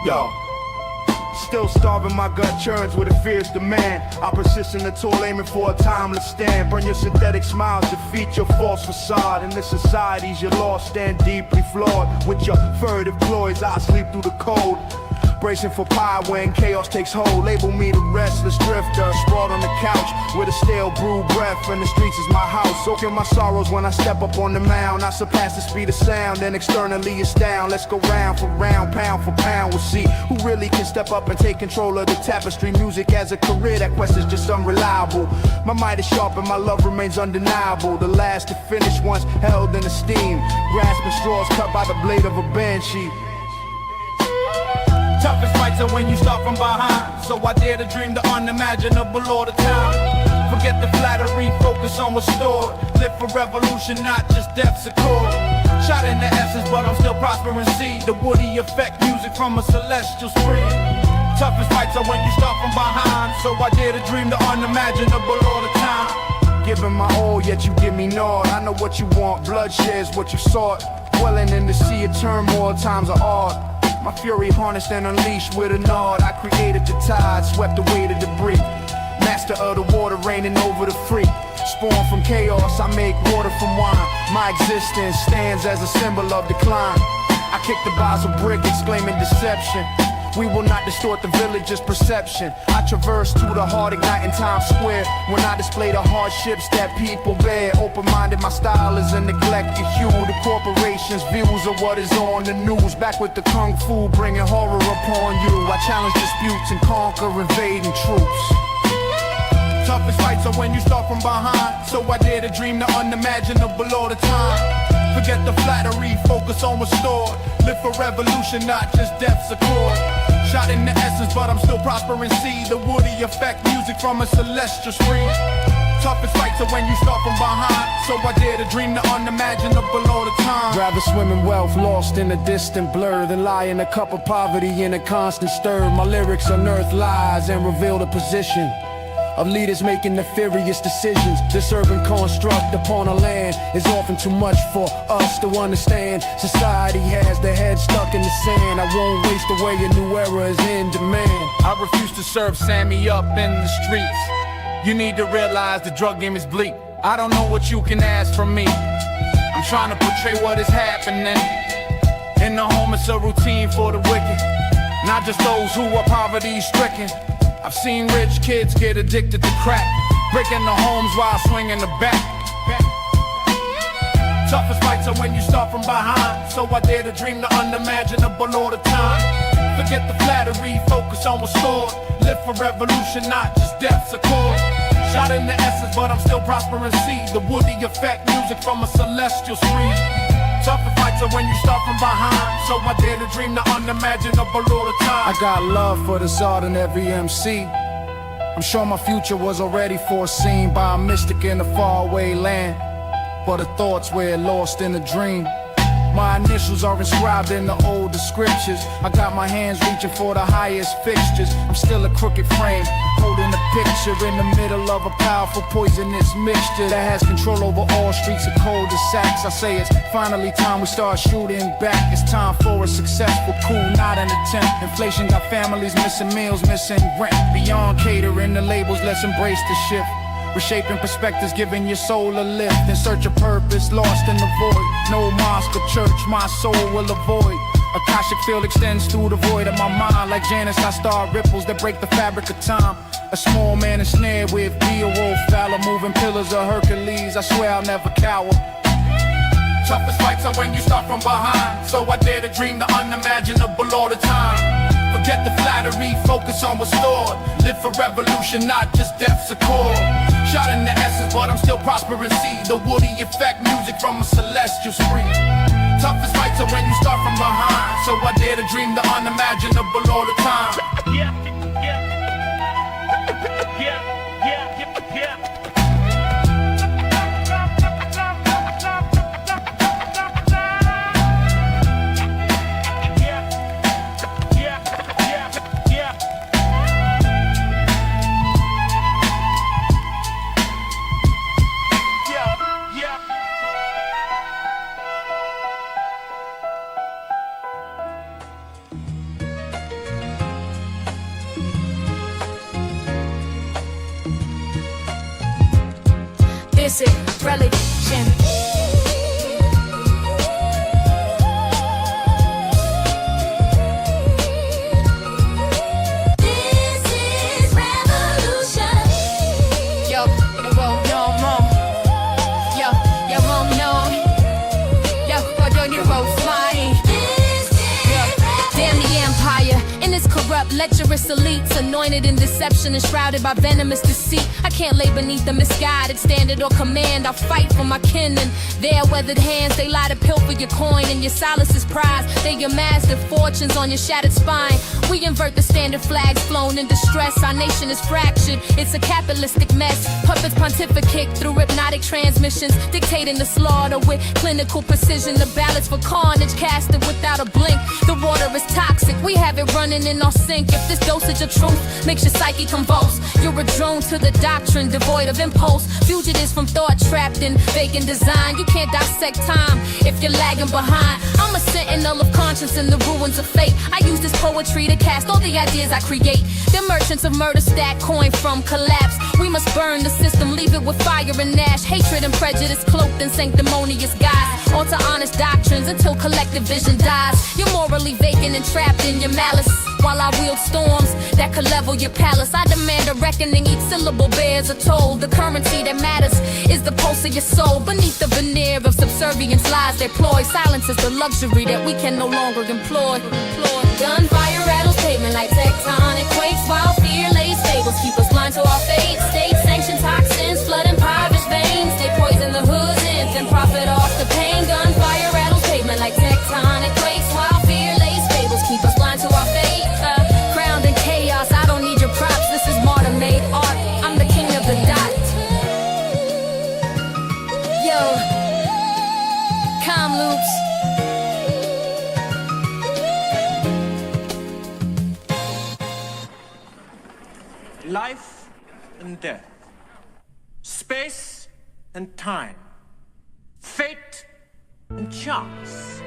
Yo, still starving, my gut churns with a fierce demand. I persist in the toil, aiming for a timeless stand. Burn your synthetic smiles, defeat your false facade. In this society's you're lost, stand deeply flawed. With your furtive ploys, I sleep through the cold. Bracing for power when chaos takes hold. Label me the restless drifter, sprawled on the couch with a stale brewed breath. And the streets is my house, soaking my sorrows when I step up on the mound. I surpass the speed of sound, and externally it's down. Let's go round for round, pound for pound. We'll see who really can step up and take control of the tapestry. Music as a career, that quest is just unreliable. My might is sharp and my love remains undeniable. The last to finish once held in esteem, grasping straws cut by the blade of a banshee. Toughest fights are when you start from behind, so I dare to dream the unimaginable all the time. Forget the flattery, focus on what's stored. Live for revolution, not just death's accord. Shot in the essence, but I'm still prospering. See the Woody effect, music from a celestial spree. Toughest fights are when you start from behind, so I dare to dream the unimaginable all the time. Giving my all, yet you give me naught. I know what you want, bloodshed is what you sought. Dwelling in the sea of turmoil, times are odd. My fury harnessed and unleashed with a nod. I created the tide, swept away the debris. Master of the water, reigning over the free. Spawned from chaos, I make water from wine. My existence stands as a symbol of decline. I kick the Basel brick, exclaiming deception. We will not distort the village's perception. I traverse to the heart, igniting Times Square. When I display the hardships that people bear. Open-minded, my style is a neglected hue. The corporation's views of what is on the news. Back with the kung fu, bringing horror upon you. I challenge disputes and conquer invading troops. Toughest fights are when you start from behind. So I dare to dream the unimaginable all the time. Forget the flattery, focus on restored. Live for revolution, not just death's accord. Shot in the essence, but I'm still prospering. See the Woody effect, music from a celestial screen. Toughest fights are when you start from behind. So I dare to dream the unimaginable all the time. Rather swim in wealth, lost in a distant blur, than lie in a cup of poverty in a constant stir. My lyrics unearth lies and reveal the position of leaders making nefarious decisions. This urban construct upon a land is often too much for us to understand. Society has their head stuck in the sand. I won't waste away, a new era is in demand. I refuse to serve Sammy up in the streets. You need to realize the drug game is bleak. I don't know what you can ask from me. I'm trying to portray what is happening. In the home it's a routine for the wicked, not just those who are poverty stricken. I've seen rich kids get addicted to crack, breaking the homes while swinging the bat. Toughest fights are when you start from behind. So I dare to dream the unimaginable all the time. Forget the flattery, focus on what's stored. Live for revolution, not just death's accord. Shot in the essence, but I'm still prospering. See the Woody effect, music from a celestial screen. Toughest fights are when you start from behind. So I dare to dream the unimaginable all the time. I got love for this art and every MC. I'm sure my future was already foreseen by a mystic in a faraway land, but the thoughts were lost in a dream. My initials are inscribed in the older scriptures. I got my hands reaching for the highest fixtures. I'm still a crooked frame, holding a picture in the middle of a powerful poisonous mixture that has control over all streets of cul-de-sacs. I say it's finally time we start shooting back. It's time for a successful coup, not an attempt. Inflation got families missing meals, missing rent. Beyond catering the labels, let's embrace the shift. Reshaping perspectives, giving your soul a lift. In search of purpose, lost in the void. No mosque or church, my soul will avoid. Akashic field extends through the void of my mind. Like Janice, I start ripples that break the fabric of time. A small man ensnared with Beowulf valor, moving pillars of Hercules. I swear I'll never cower. Toughest fights are when you start from behind. So I dare to dream the unimaginable all the time. Forget the flattery, focus on what's stored. Live for revolution, not just death's accord. Shot in the essence, but I'm still prospering. See the Woody effect, music from a celestial screen. Toughest fights are when you start from behind. So I dare to dream the unimaginable all the time. This is religion. This is revolution. Yo, it won't no more. Yo, you won't know. Yo, what don't you roll flying? Damn the empire. In this corrupt, lecherous elites, anointed in deception and shrouded by venomous deceit. I can't lay beneath the misguided standard or command. I fight for my kin and their weathered hands. They lie to pilfer your coin and your solace is prize. They amass their fortunes on your shattered spine. We invert the standard flags flown in distress. Our nation is fractured, it's a capitalistic mess. Puppets pontificate through hypnotic transmissions, dictating the slaughter with clinical precision. The ballots for carnage casted without a blink. The water is toxic, we have it running in our sink. If this dosage of truth makes your psyche convulse, you're a drone to the doctrine, devoid of impulse. Fugitives from thought trapped in vacant design. You can't dissect time if you're lagging behind. I'm a sentinel of conscience in the ruins of fate. I use this poetry to cast all the ideas I create. The merchants of murder stack coin from collapse. We must burn the system, leave it with fire and ash. Hatred and prejudice cloaked in sanctimonious guise. Alter honest doctrines until collective vision dies. You're morally vacant and trapped in your malice, while I wield storms that could level your palace. I demand a reckoning, each syllable bears a toll. The currency that matters is the pulse of your soul. Beneath the veneer of subservience lies their ploy. Silence is the luxury that we can no longer employ. Gunfire rattles pavement like tectonic quakes, while fear lays fables keep us blind to our fate. State sanctioned then profit off the pain. Gunfire rattles pavement like tectonic quakes, while fear lays fables keep us blind to our fate. Crowned in chaos, I don't need your props. This is martyr-made art. I'm the king of the dot. Yo, calm loops. Life and death, space and time, fate and chance.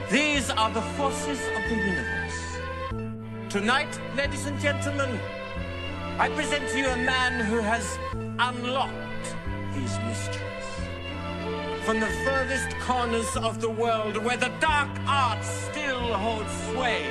These are the forces of the universe. Tonight, ladies and gentlemen, I present to you a man who has unlocked these mysteries. From the furthest corners of the world where the dark arts still hold sway,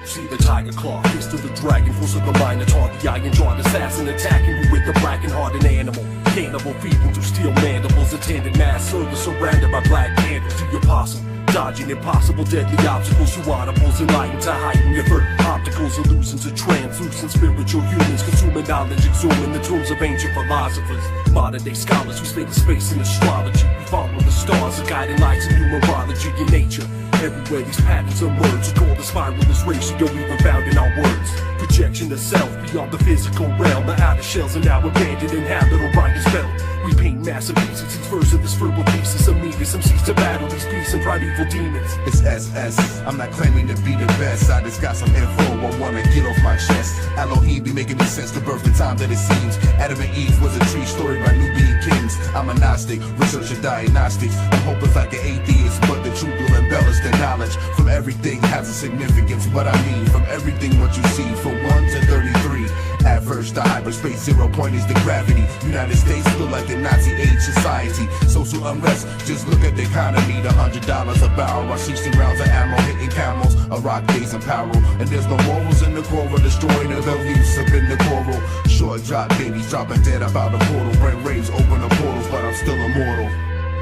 see the tiger claw, fist of the dragon, force of the minotaur, the iron jawed assassin attacking you with the black and hardened animal. Cannibal feeding through steel mandibles, attended mass service surrounded by black candles to your possum. Dodging impossible deadly obstacles through audibles, enlightened to heighten your vert opticals, illusions of translucent spiritual humans, consuming knowledge, exhuming the tombs of ancient philosophers. Modern day scholars who study space and astrology. We follow the stars, the guiding lights of numerology in nature. Everywhere these patterns emerge, we call the spiralist ratio even found in our words. Projection of self beyond the physical realm. The outer shells are now abandoned and have little Orion's belt. We paint masterpieces, each verse of this verbal thesis of me. Some cease to battle these beasts and primeval demons. It's SS, I'm not claiming to be the best. I just got some info I wanna get off my chest. Elohim be making this sense, the birth of time that it seems. Adam and Eve was a tree story by Nubian kings. I'm a Gnostic, researcher diagnostics. I'm hopeless like an atheist, but the truth will embellish the knowledge. From everything has a significance, what I mean. From everything what you see, from 1 to 33. At first the hyperspace 0 point is the gravity. United States look like the Nazi age society. Social unrest, just look at the economy. The $100 a barrel, while 16 rounds of ammo hitting camels. A rock days in peril, and there's no morals in the coral. Destroying the values up in the coral. Short drop babies dropping dead about a portal. Brain waves open the portals, but I'm still immortal.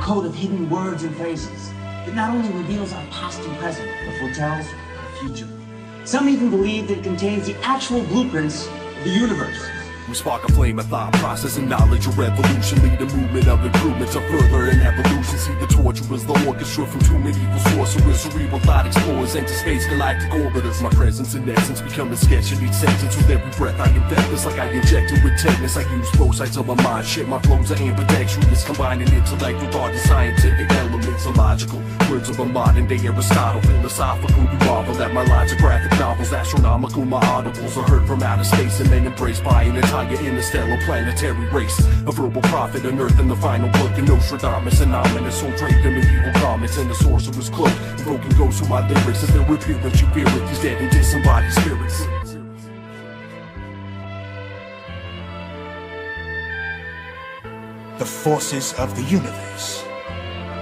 Code of hidden words and phrases that not only reveals our past and present, but foretells our future. Some even believe that it contains the actual blueprints of the universe. We spark a flame of thought, process and knowledge, a revolution, lead a movement of improvement to further an evolution. See the torturers, the orchestra from two medieval sorcerers, cerebral thought explorers, enter space, galactic orbiters. My presence in essence becoming sketch in each sentence. With every breath I infect this like I injected with tetanus. I use both sides of my mind, shit, my flows are ambidextrous, combining intellect with art and scientific elements. Illogical words of a modern day Aristotle, philosophical. You marvel at my lines of graphic novels, astronomical. My audibles are heard from outer space and then embraced by an entire interstellar planetary race. A verbal prophet unearthing the final book in Nostradamus, an ominous soul draped in medieval garments and the sorcerer's cloak. Invoking ghosts with my lyrics as their appearance. You fear it, these dead and disembodied spirits. The forces of the universe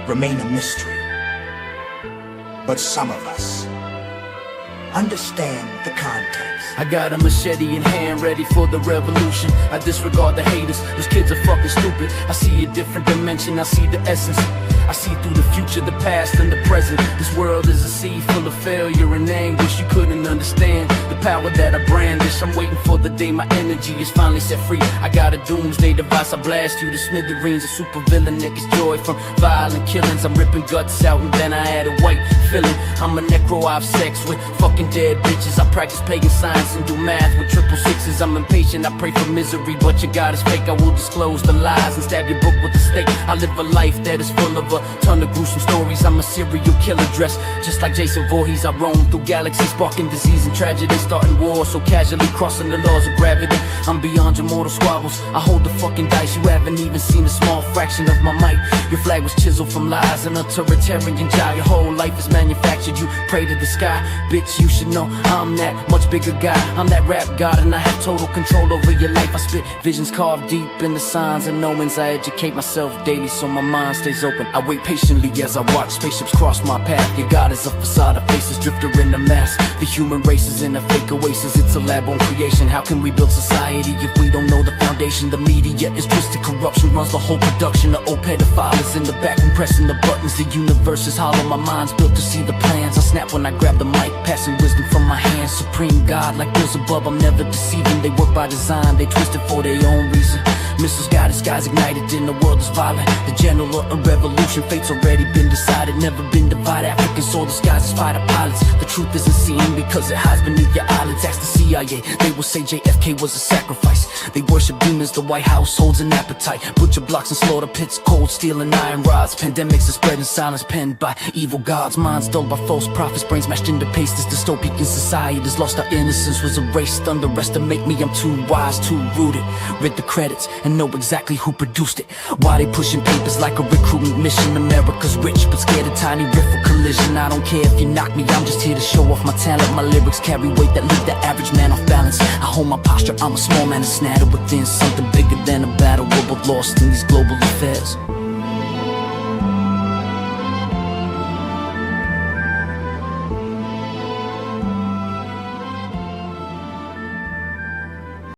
remain a mystery. But some of us understand the context. I got a machete in hand, ready for the revolution. I disregard the haters, those kids are fucking stupid. I see a different dimension, I see the essence. I see through the future, the past, and the present. This world is a sea full of failure and anguish. You couldn't understand the power that I brandish. I'm waiting for the day my energy is finally set free. I got a doomsday device, I blast you to smithereens. A super villain that gets joy from violent killings. I'm ripping guts out and then I add a white filling. I'm a necro, I have sex with fucking dead bitches. I practice pagan science and do math with 666. I'm impatient, I pray for misery, but your God is fake. I will disclose the lies and stab your book with a stake. I live a life that is full of a ton of gruesome stories. I'm a serial killer dressed just like Jason Voorhees. I roam through galaxies, sparking disease and tragedy, starting wars so casually, crossing the laws of gravity. I'm beyond your mortal squabbles. I hold the fucking dice. You haven't even seen a small fraction of my might. Your flag was chiseled from lies and authoritarian jive. Your whole life is manufactured. You pray to the sky, bitch. You should know I'm that much bigger guy. I'm that rap god and I have total control over your life. I spit visions carved deep in the signs and omens. I educate myself daily so my mind stays open. I wait patiently as I watch spaceships cross my path. Your God is a facade of faces, drifter in the mass. The human race is in a fake oasis, it's a lab on creation. How can we build society if we don't know the foundation? The media is twisted, corruption runs the whole production. The old pedophile is in the back and pressing the buttons. The universe is hollow, my mind's built to see the plans. I snap when I grab the mic, passing wisdom from my hands. Supreme God, like those above, I'm never deceiving. They work by design, they twist it for their own reason. Missiles guided, skies ignited, and the world is violent. The general of a revolution, fate's already been decided. Never been divided, African soul, the skies is fighter pilots. The truth isn't seen because it hides beneath your eyelids. Ask the CIA, they will say JFK was a sacrifice. They worship demons, the White House holds an appetite. Butcher blocks and slaughter pits, cold steel and iron rods. Pandemics are spreading silence, penned by evil gods. Minds dulled by false prophets, brains mashed into paste. This dystopian society has lost our innocence, was erased. Underestimate me, I'm too wise, too rooted. Read the credits and know exactly who produced it. Why they pushing papers like a recruitment mission? America's rich, but scared of tiny rift for collision. I don't care if you knock me, I'm just here to show off my talent. My lyrics carry weight that leave the average man off balance. I hold my posture, I'm a small man ensnared within something bigger than a battle. We're both lost in these global affairs.